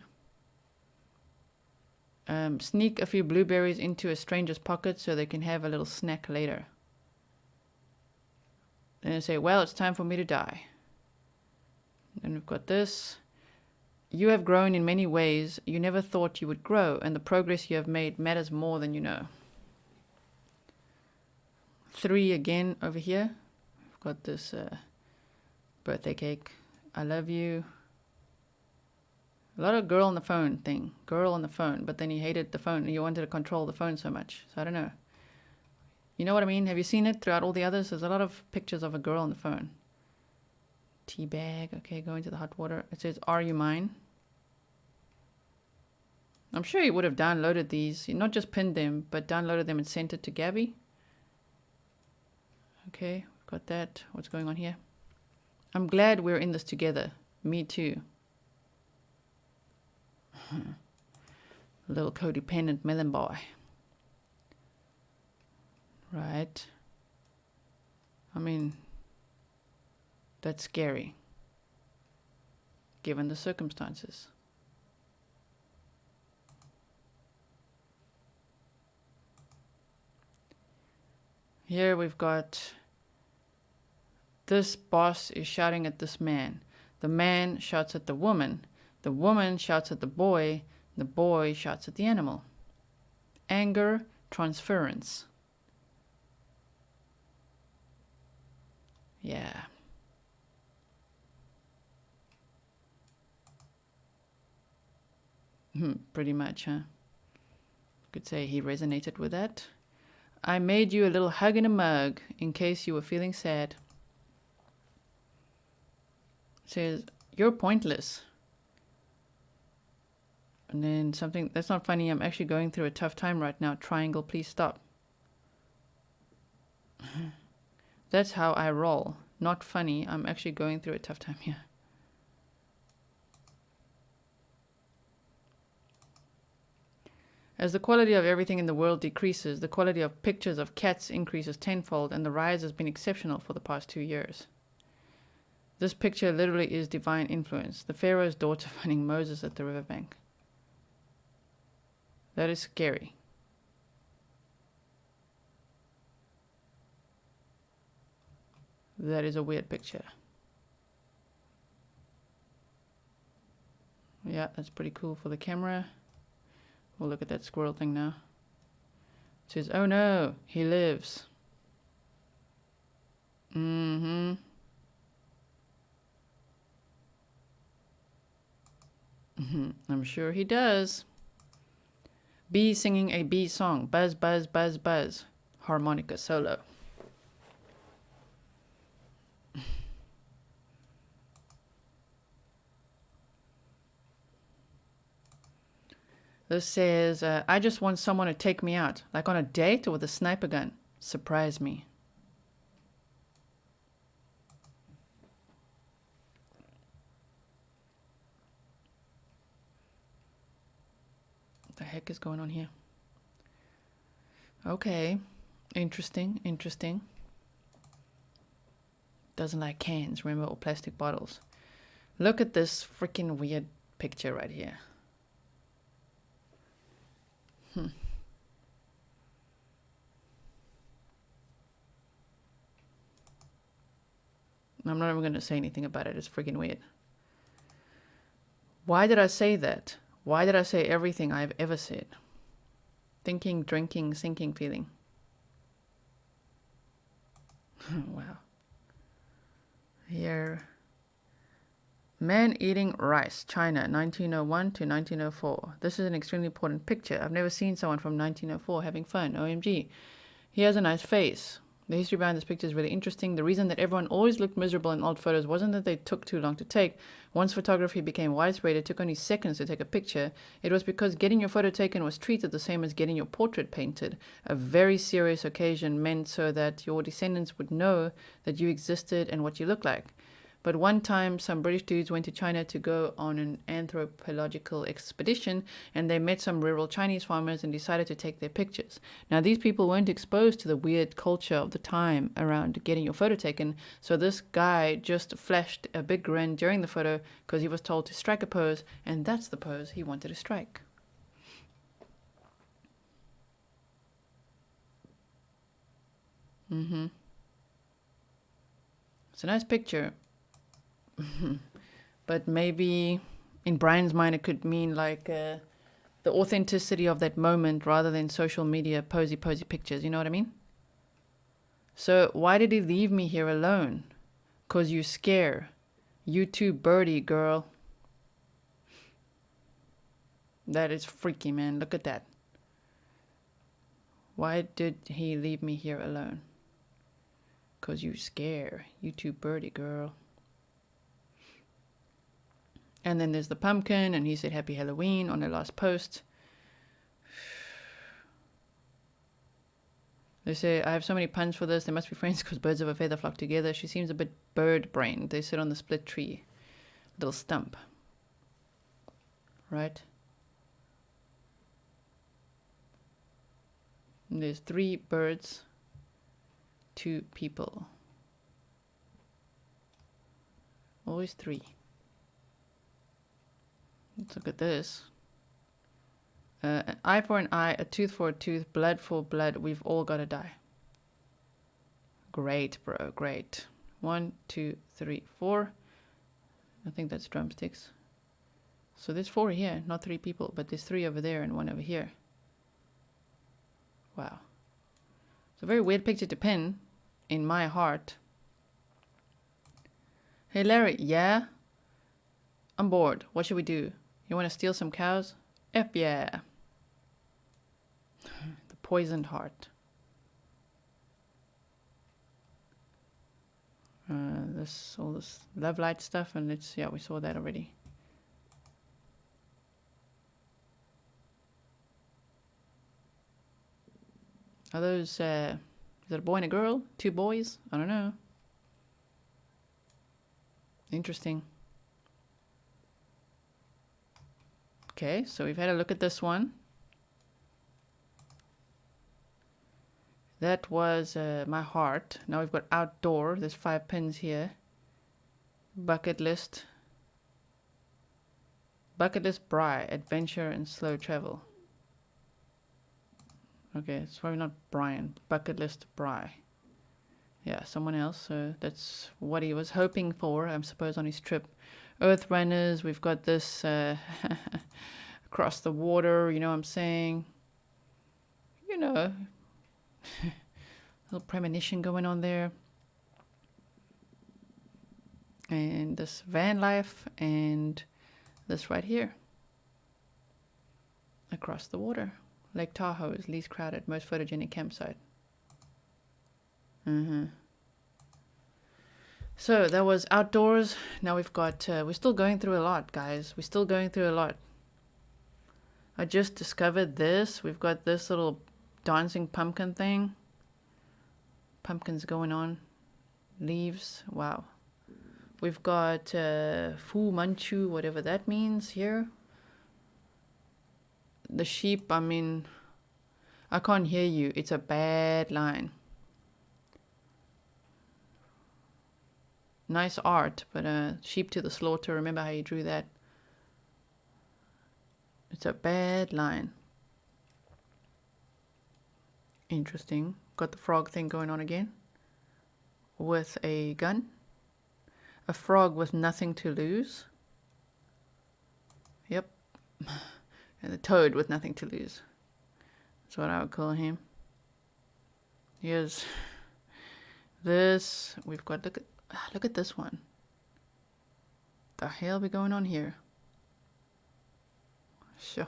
Sneak a few blueberries into a stranger's pocket so they can have a little snack later. Then they say, well, it's time for me to die. Then we've got this. You have grown in many ways you never thought you would grow, and the progress you have made matters more than you know. 3 again over here. We've got this birthday cake. I love you. A lot of girl on the phone thing. Girl on the phone. But then you hated the phone. You wanted to control the phone so much. So I don't know. You know what I mean? Have you seen it throughout all the others? There's a lot of pictures of a girl on the phone. Tea bag. Okay, go into the hot water. It says, are you mine? I'm sure you would have downloaded these. You not just pinned them, but downloaded them and sent it to Gabby. Okay, got that. What's going on here? I'm glad we're in this together. Me too. Little codependent melon boy. Right. I mean, that's scary. Given the circumstances. Here we've got this boss is shouting at this man. The man shouts at the woman. The woman shouts at the boy shouts at the animal. Anger, transference. Yeah. Pretty much, huh? Could say he resonated with that. I made you a little hug in a mug in case you were feeling sad. Says, you're pointless. And then something, that's not funny, I'm actually going through a tough time right now. Triangle, please stop. That's how I roll. Not funny, I'm actually going through a tough time here. As the quality of everything in the world decreases, the quality of pictures of cats increases tenfold, and the rise has been exceptional for the past 2 years. This picture literally is divine influence. The Pharaoh's daughter finding Moses at the riverbank. That is scary. That is a weird picture. Yeah, that's pretty cool for the camera. We'll look at that squirrel thing now. It says, oh no, he lives. I'm sure he does. Bee singing a bee song. Buzz, buzz, buzz, buzz. Harmonica solo. This says, I just want someone to take me out, like on a date or with a sniper gun. Surprise me. What the heck is going on here? Okay. Interesting, interesting. Doesn't like cans, remember, or plastic bottles. Look at this freaking weird picture right here. I'm not even going to say anything about it. It's freaking weird. Why did I say that? Why did I say everything I've ever said? Thinking, drinking, sinking, feeling. Wow. Here. Man eating rice, China, 1901 to 1904. This is an extremely important picture. I've never seen someone from 1904 having fun. OMG. He has a nice face. The history behind this picture is really interesting. The reason that everyone always looked miserable in old photos wasn't that they took too long to take. Once photography became widespread, it took only seconds to take a picture. It was because getting your photo taken was treated the same as getting your portrait painted. A very serious occasion meant so that your descendants would know that you existed and what you look like. But one time, some British dudes went to China to go on an anthropological expedition, and they met some rural Chinese farmers and decided to take their pictures. Now, these people weren't exposed to the weird culture of the time around getting your photo taken, so this guy just flashed a big grin during the photo because he was told to strike a pose, and that's the pose he wanted to strike. It's a nice picture. But maybe in Brian's mind it could mean like the authenticity of that moment rather than social media posy pictures, you know what I mean? So why did he leave me here alone? 'Cause you scare. You too, birdie girl. That is freaky, man. Look at that. Why did he leave me here alone? 'Cause you scare. You too, birdie girl. And then there's the pumpkin, and he said Happy Halloween on the last post. They say, I have so many puns for this. They must be friends because birds of a feather flock together. She seems a bit bird-brained. They sit on the split tree. Little stump. Right? And there's 3 birds, 2 people. Always 3. Let's look at this. An eye for an eye, a tooth for a tooth, blood for blood. We've all got to die. Great, bro. Great. 1, 2, 3, 4. I think that's drumsticks. So there's 4 here, not 3 people, but there's 3 over there and 1 over here. Wow. It's a very weird picture to pin in my heart. Hey, Larry. Yeah? I'm bored. What should we do? You want to steal some cows? F yeah. The poisoned heart. All this love light stuff, and it's, yeah, we saw that already. Are those, is that a boy and a girl? 2 boys? I don't know. Interesting. Okay, so we've had a look at this one. That was my heart. Now we've got outdoor. There's 5 pins here. Bucket list. Bucket list, Bri, adventure and slow travel. Okay, it's probably not Brian. Bucket list, Bri. Yeah, someone else. So that's what he was hoping for, I suppose, on his trip. Earth runners. We've got this across the water. You know what I'm saying? You know. Little premonition going on there. And this van life and this right here. across the water. Lake Tahoe is least crowded, most photogenic campsite. So that was outdoors. Now we've got, we're still going through a lot, guys. We're still going through a lot. I just discovered this. We've got this little dancing pumpkin thing. Pumpkins going on. Leaves. Wow. We've got Fu Manchu, whatever that means here. The sheep, I mean, I can't hear you. It's a bad line. Nice art, but sheep to the slaughter. Remember how you drew that? It's a bad line. Interesting. Got the frog thing going on again. With a gun. A frog with nothing to lose. Yep. And the toad with nothing to lose. That's what I would call him. Here's this. We've got, look at this one. The hell be going on here? Sure.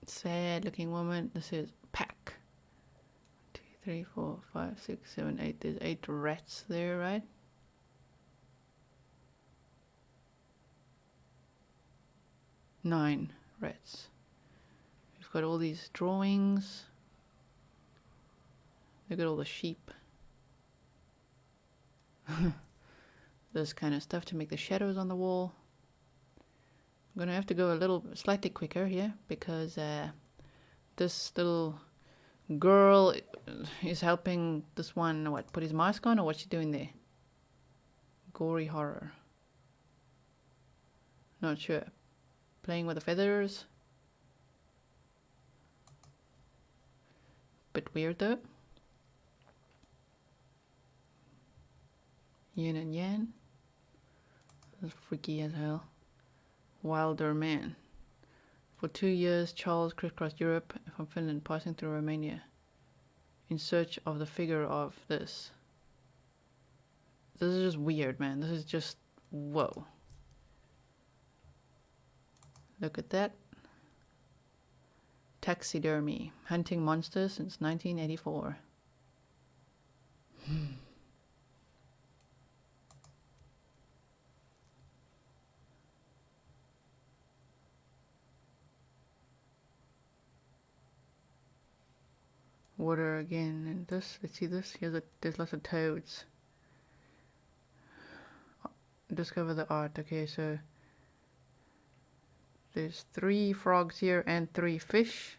Sad looking woman. This is pack. 2, 3, 4, 5, 6, 7, 8. There's 8 rats there, right? Nine rats. We've got all these drawings. Look at all the sheep. This kind of stuff to make the shadows on the wall. I'm gonna have to go a little slightly quicker here because this little girl is helping this one, what, put his mask on, or what's she doing there? Gory horror. Not sure. Playing with the feathers. Bit weird though. Yin and yang. That's freaky as hell. Wilder man. For 2 years, Charles crisscrossed Europe from Finland, passing through Romania, in search of the figure of this. This is just weird, man. This is just, whoa. Look at that. Taxidermy. Hunting monsters since 1984. Water again, and this, let's see this, there's lots of toads. Discover the art. Okay, so there's 3 frogs here and 3 fish.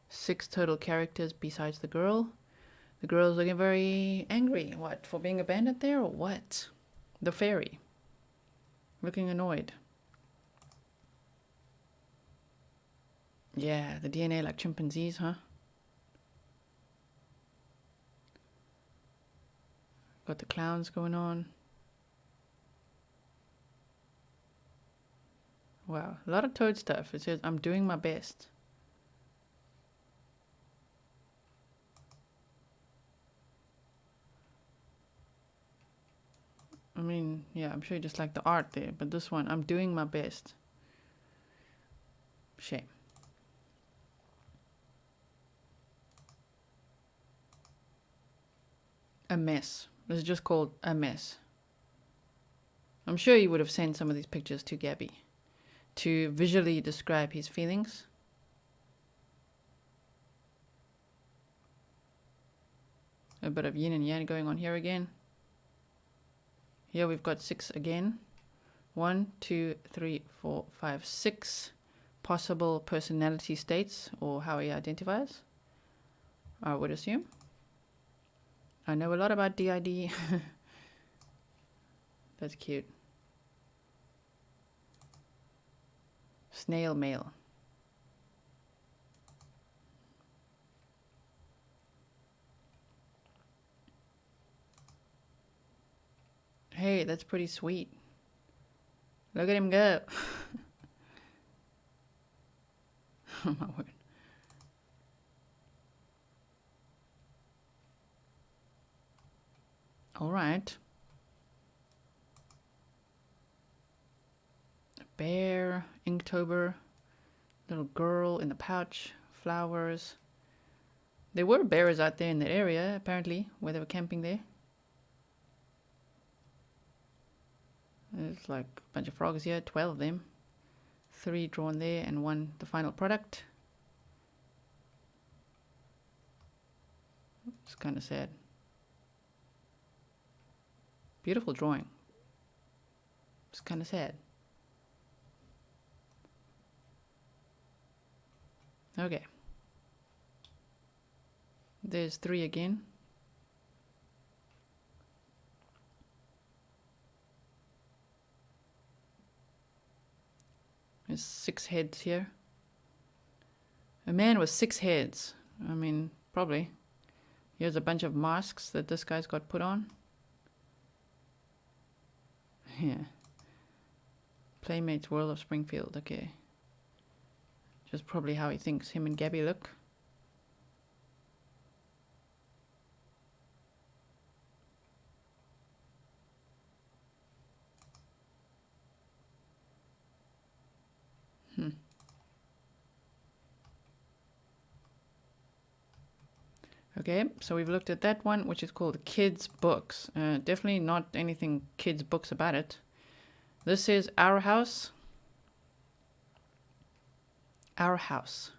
6 total characters besides the girl. The girl's looking very angry. What, for being abandoned there or what? The fairy. Looking annoyed. Yeah, the DNA like chimpanzees, huh? Got the clowns going on. Wow, a lot of toad stuff. It says, I'm doing my best. I mean, yeah, I'm sure you just like the art there, but this one, I'm doing my best. Shame. A mess. This is just called a mess. I'm sure you would have sent some of these pictures to Gabby to visually describe his feelings. A bit of yin and yang going on here again. Here we've got 6 again. 1, 2, 3, 4, 5, 6 possible personality states, or how he identifies, I would assume. I know a lot about DID. That's cute. Snail mail. Hey, that's pretty sweet. Look at him go. Oh my word. All right. bear, Inktober, little girl in the pouch, flowers. There were bears out there in that area, apparently, where they were camping there. There's like a bunch of frogs here, 12 of them. 3 drawn there and 1 the final product. It's kind of sad. Beautiful drawing. It's kind of sad. Okay. There's 3 again. There's 6 heads here. A man with 6 heads. I mean, probably. Here's a bunch of masks that this guy's got put on. Yeah. Playmates World of Springfield. Okay. Just probably how he thinks him and Gabby look. Okay, so we've looked at that one, which is called Kids Books. Definitely not anything kids books about it. This is Our House. Our House.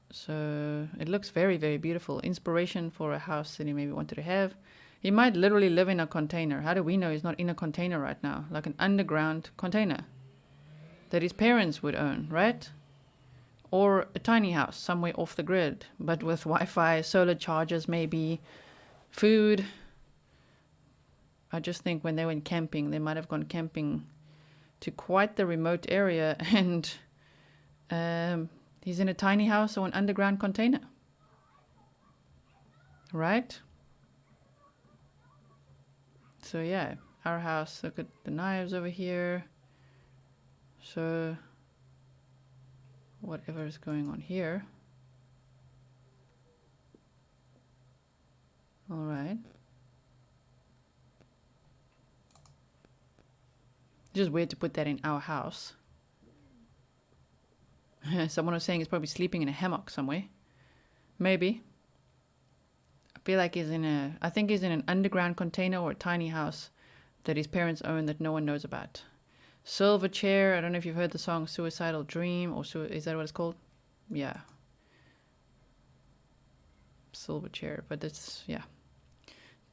So it looks very, very beautiful. Inspiration for a house that he maybe wanted to have. He might literally live in a container. How do we know he's not in a container right now? Like an underground container that his parents would own, right? Or a tiny house somewhere off the grid, but with Wi-Fi, solar chargers maybe, food. I just think when they went camping, they might have gone camping to quite the remote area, and he's in a tiny house or an underground container. Right? So yeah, Our House. Look at the knives over here. So whatever is going on here. All right. Just weird to put that in Our House. Someone was saying he's probably sleeping in a hammock somewhere. Maybe. I feel like I think he's in an underground container or a tiny house that his parents own that no one knows about. Silver Chair. I don't know if you've heard the song Suicidal Dream, or is that what it's called? Yeah. Silver Chair. But it's, yeah.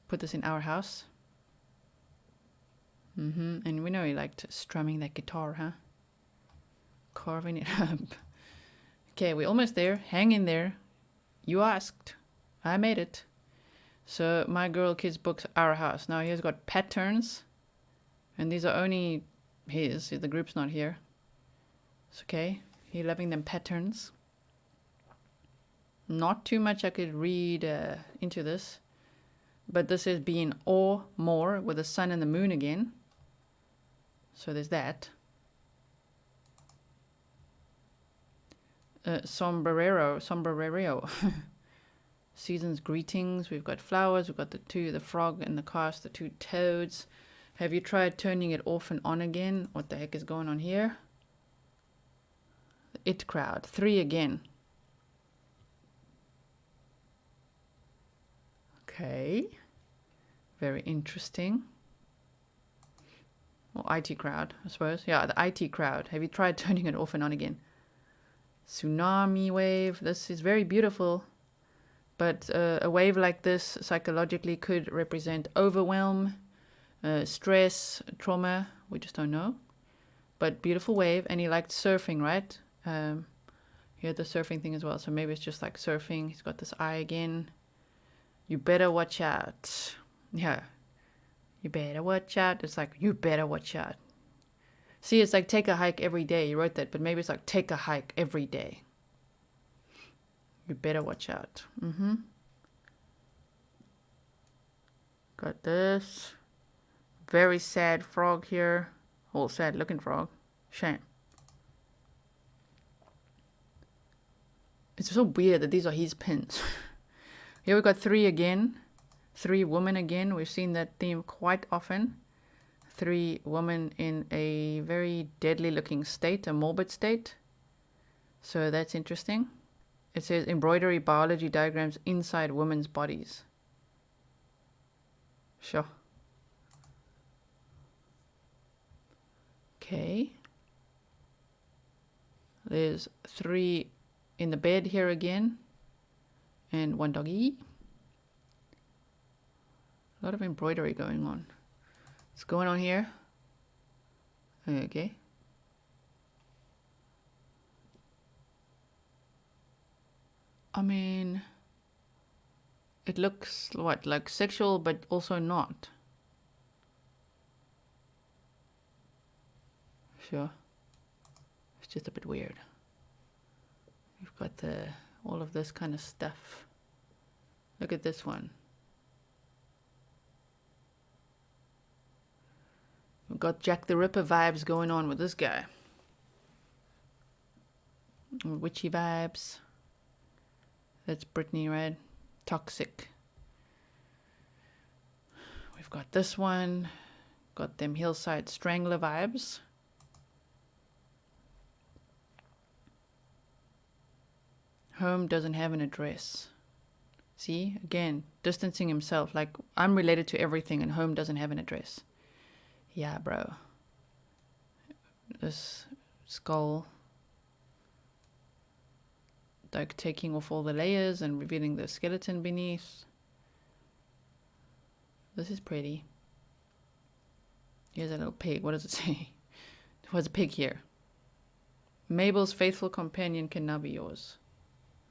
Put this in Our House. And we know he liked strumming that guitar, huh? Carving it up. Okay, we're almost there. Hang in there. You asked. I made it. So my girl kids books Our House. Now he's got patterns. And these are only his. The group's not here. It's okay. He's loving them patterns. Not too much I could read into this. But this is being or more with the sun and the moon again. So there's that. Sombrero. Season's greetings. We've got flowers. We've got the frog and the cast, the 2 toads. Have you tried turning it off and on again? What the heck is going on here? The It crowd. 3 again. Okay. Very interesting. Or IT crowd, I suppose. Yeah, the IT crowd. Have you tried turning it off and on again? Tsunami wave. This is very beautiful. But a wave like this psychologically could represent overwhelm, stress, trauma. We just don't know. But beautiful wave. And he liked surfing, right? He had the surfing thing as well. So maybe it's just like surfing. He's got this eye again. You better watch out. Yeah. You better watch out. It's like, you better watch out. See, it's like take a hike every day. You wrote that, but maybe it's like take a hike every day. You better watch out. Got this. Very sad frog here. Oh, sad looking frog. Shame. It's so weird that these are his pins. Here we got 3 again. 3 women again. We've seen that theme quite often. 3 women in a very deadly looking state, a morbid state. So that's interesting. It says embroidery biology diagrams inside women's bodies. Sure. Okay. There's 3 in the bed here again. And 1 doggy. A lot of embroidery going on. What's going on here? Okay. I mean, it looks what, like sexual, but also not. Sure. It's just a bit weird. We've got all of this kind of stuff. Look at this one. We've got Jack the Ripper vibes going on with this guy. Witchy vibes. That's Brittany, right? Toxic. We've got this one. Got them Hillside Strangler vibes. Home doesn't have an address. See, again, distancing himself. Like, I'm related to everything and home doesn't have an address. Yeah, bro. This skull. Like taking off all the layers and revealing the skeleton beneath. This is pretty. Here's a little pig. What does it say? There's a pig here. Mabel's faithful companion can now be yours.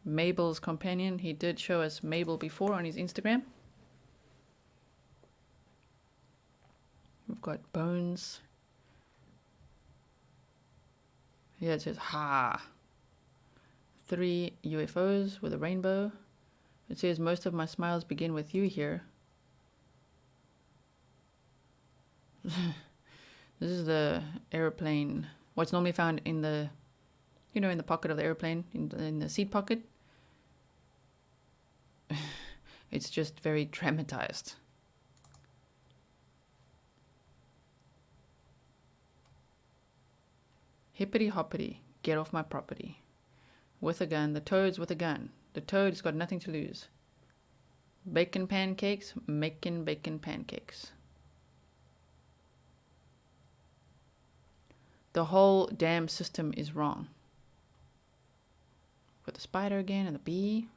Mabel's companion. He did show us Mabel before on his Instagram. We've got bones. Here it says ha. 3 UFOs with a rainbow. It says most of my smiles begin with you here. This is the airplane. What's normally found in the, you know, in the pocket of the airplane, in the seat pocket. It's just very traumatized. Hippity hoppity, get off my property. With a gun, the toad's with a gun. The toad's got nothing to lose. Bacon pancakes, making bacon pancakes. The whole damn system is wrong. Got the spider again and the bee.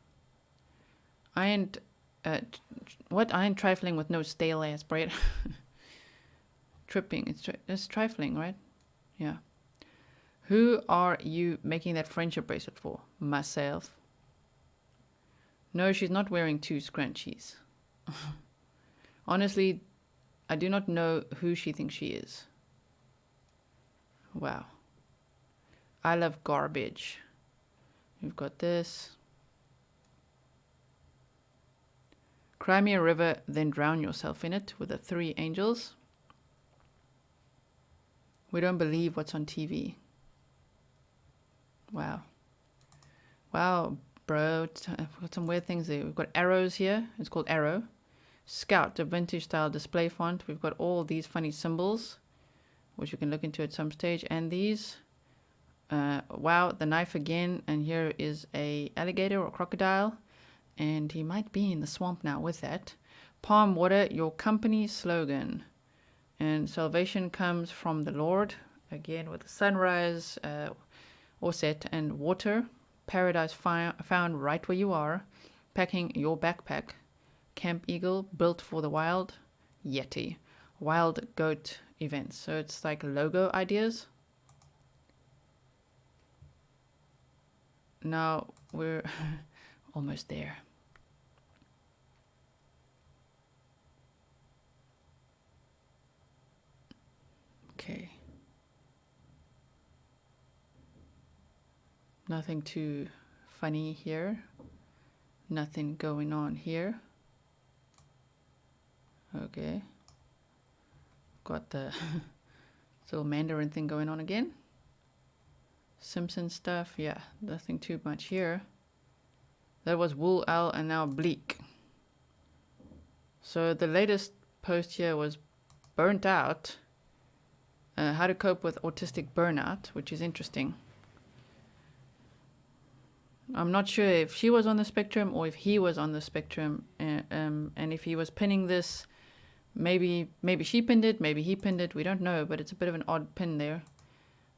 I ain't, I ain't trifling with no stale ass bread. Tripping, it's trifling, right? Yeah. Who are you making that friendship bracelet for? Myself. No, she's not wearing 2 scrunchies. Honestly, I do not know who she thinks she is. Wow. I love garbage. We've got this. Cry me a river, then drown yourself in it with the 3 angels. We don't believe what's on TV. Wow. Wow, bro. We've got some weird things there. We've got arrows here. It's called Arrow. Scout, a vintage style display font. We've got all these funny symbols, which you can look into at some stage. And these. Wow, the knife again. And here is a alligator or crocodile. And he might be in the swamp now with that. Palm water, your company slogan. And salvation comes from the Lord. Again with the sunrise, or set, and water, paradise found right where you are, packing your backpack, Camp Eagle, built for the wild, Yeti, wild goat events. So it's like logo ideas. Now we're almost there. Okay. Nothing too funny here. Nothing going on here. Okay. Got the little Mandarin thing going on again. Simpson stuff. Yeah, nothing too much here. That was Wool Owl and now Bleak. So the latest post here was burnt out. How to cope with autistic burnout, which is interesting. I'm not sure if she was on the spectrum or if he was on the spectrum, and if he was pinning this, maybe she pinned it, maybe he pinned it, we don't know, but it's a bit of an odd pin there.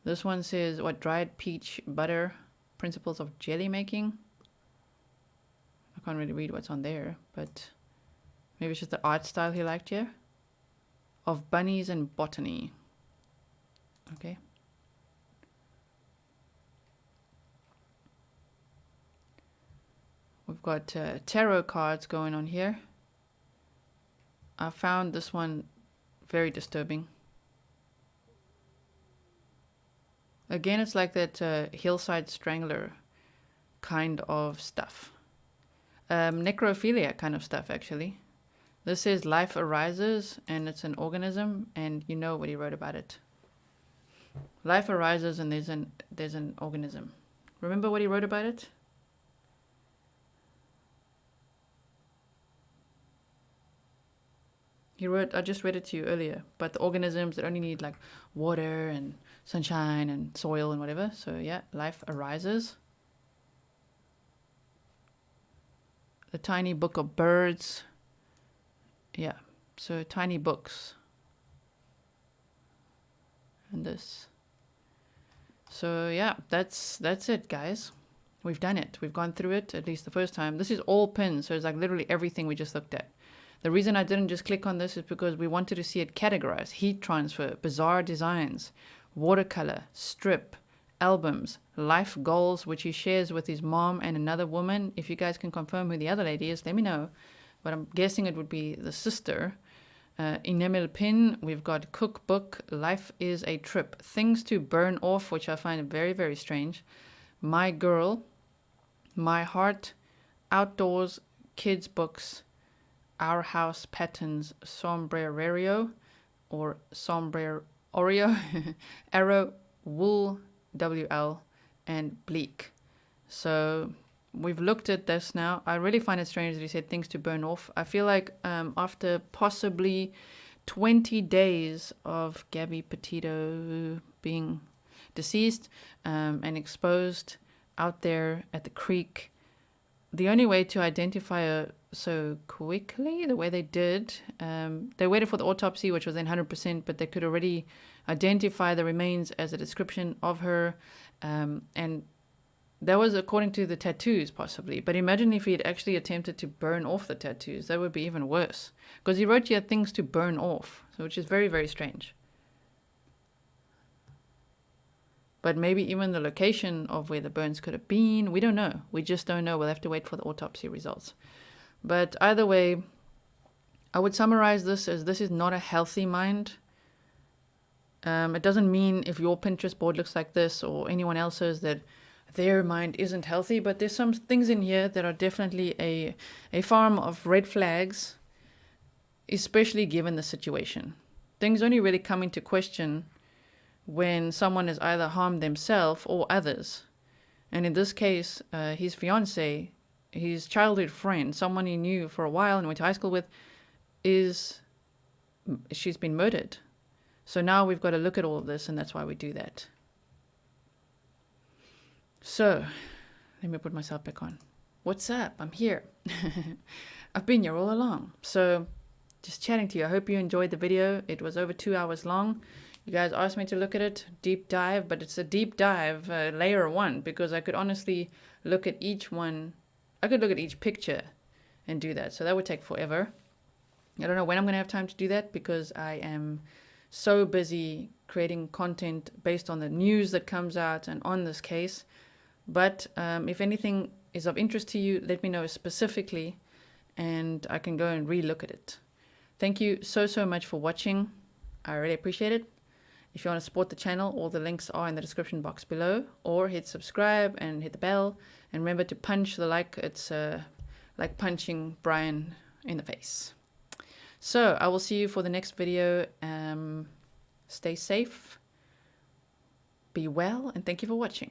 This one says, what, dried peach butter, principles of jelly making. I can't really read what's on there, but maybe it's just the art style he liked here. Of bunnies and botany. Okay. We've got tarot cards going on here. I found this one very disturbing. Again, it's like that hillside strangler kind of stuff. Necrophilia kind of stuff, actually. This says life arises, and it's an organism, and you know what he wrote about it. Life arises, and there's an organism. Remember what he wrote about it? He wrote, I just read it to you earlier, but the organisms that only need like water and sunshine and soil and whatever. So yeah, life arises. The tiny book of birds. Yeah, so tiny books. And this. So yeah, that's it, guys. We've done it. We've gone through it, at least the first time. This is all pins, so it's like literally everything we just looked at. The reason I didn't just click on this is because we wanted to see it categorized. Heat transfer, bizarre designs, watercolor, strip, albums, life goals, which he shares with his mom and another woman. If you guys can confirm who the other lady is, let me know. But I'm guessing it would be the sister. Enamel pin, we've got cookbook, life is a trip. Things to burn off, which I find very, very strange. My girl, my heart, outdoors, kids books, our house patterns, sombrerario or sombrero, arrow, wool, WL, and bleak. So we've looked at this now. I really find it strange that he said things to burn off. I feel like after possibly 20 days of Gabby Petito being deceased and exposed out there at the creek, the only way to identify her so quickly, the way they did, they waited for the autopsy, which was then 100%, but they could already identify the remains as a description of her, and that was according to the tattoos, possibly. But imagine if he had actually attempted to burn off the tattoos. That would be even worse. Because he wrote here things to burn off, so which is very, very strange. But maybe even the location of where the burns could have been, we don't know. We just don't know. We'll have to wait for the autopsy results. But either way, I would summarize this as this is not a healthy mind. It doesn't mean if your Pinterest board looks like this or anyone else's that their mind isn't healthy, but there's some things in here that are definitely a farm of red flags, especially given the situation. Things only really come into question when someone has either harmed themselves or others. And in this case, his fiance, his childhood friend, someone he knew for a while and went to high school with, she's been murdered. So now we've got to look at all of this, and that's why we do that. So, let me put myself back on. What's up? I'm here. I've been here all along. So, just chatting to you. I hope you enjoyed the video. It was over 2 hours long. You guys asked me to look at it, deep dive, but it's a deep dive, layer 1, because I could honestly look at each one. I could look at each picture and do that. So that would take forever. I don't know when I'm going to have time to do that because I am so busy creating content based on the news that comes out and on this case. But if anything is of interest to you, let me know specifically and I can go and re-look at it. Thank you so much for watching. I really appreciate it. If you want to support the channel, all the links are in the description box below, or hit subscribe and hit the bell. And remember to punch the like. It's like punching Brian in the face. So I will see you for the next video. Stay safe, be well, and thank you for watching.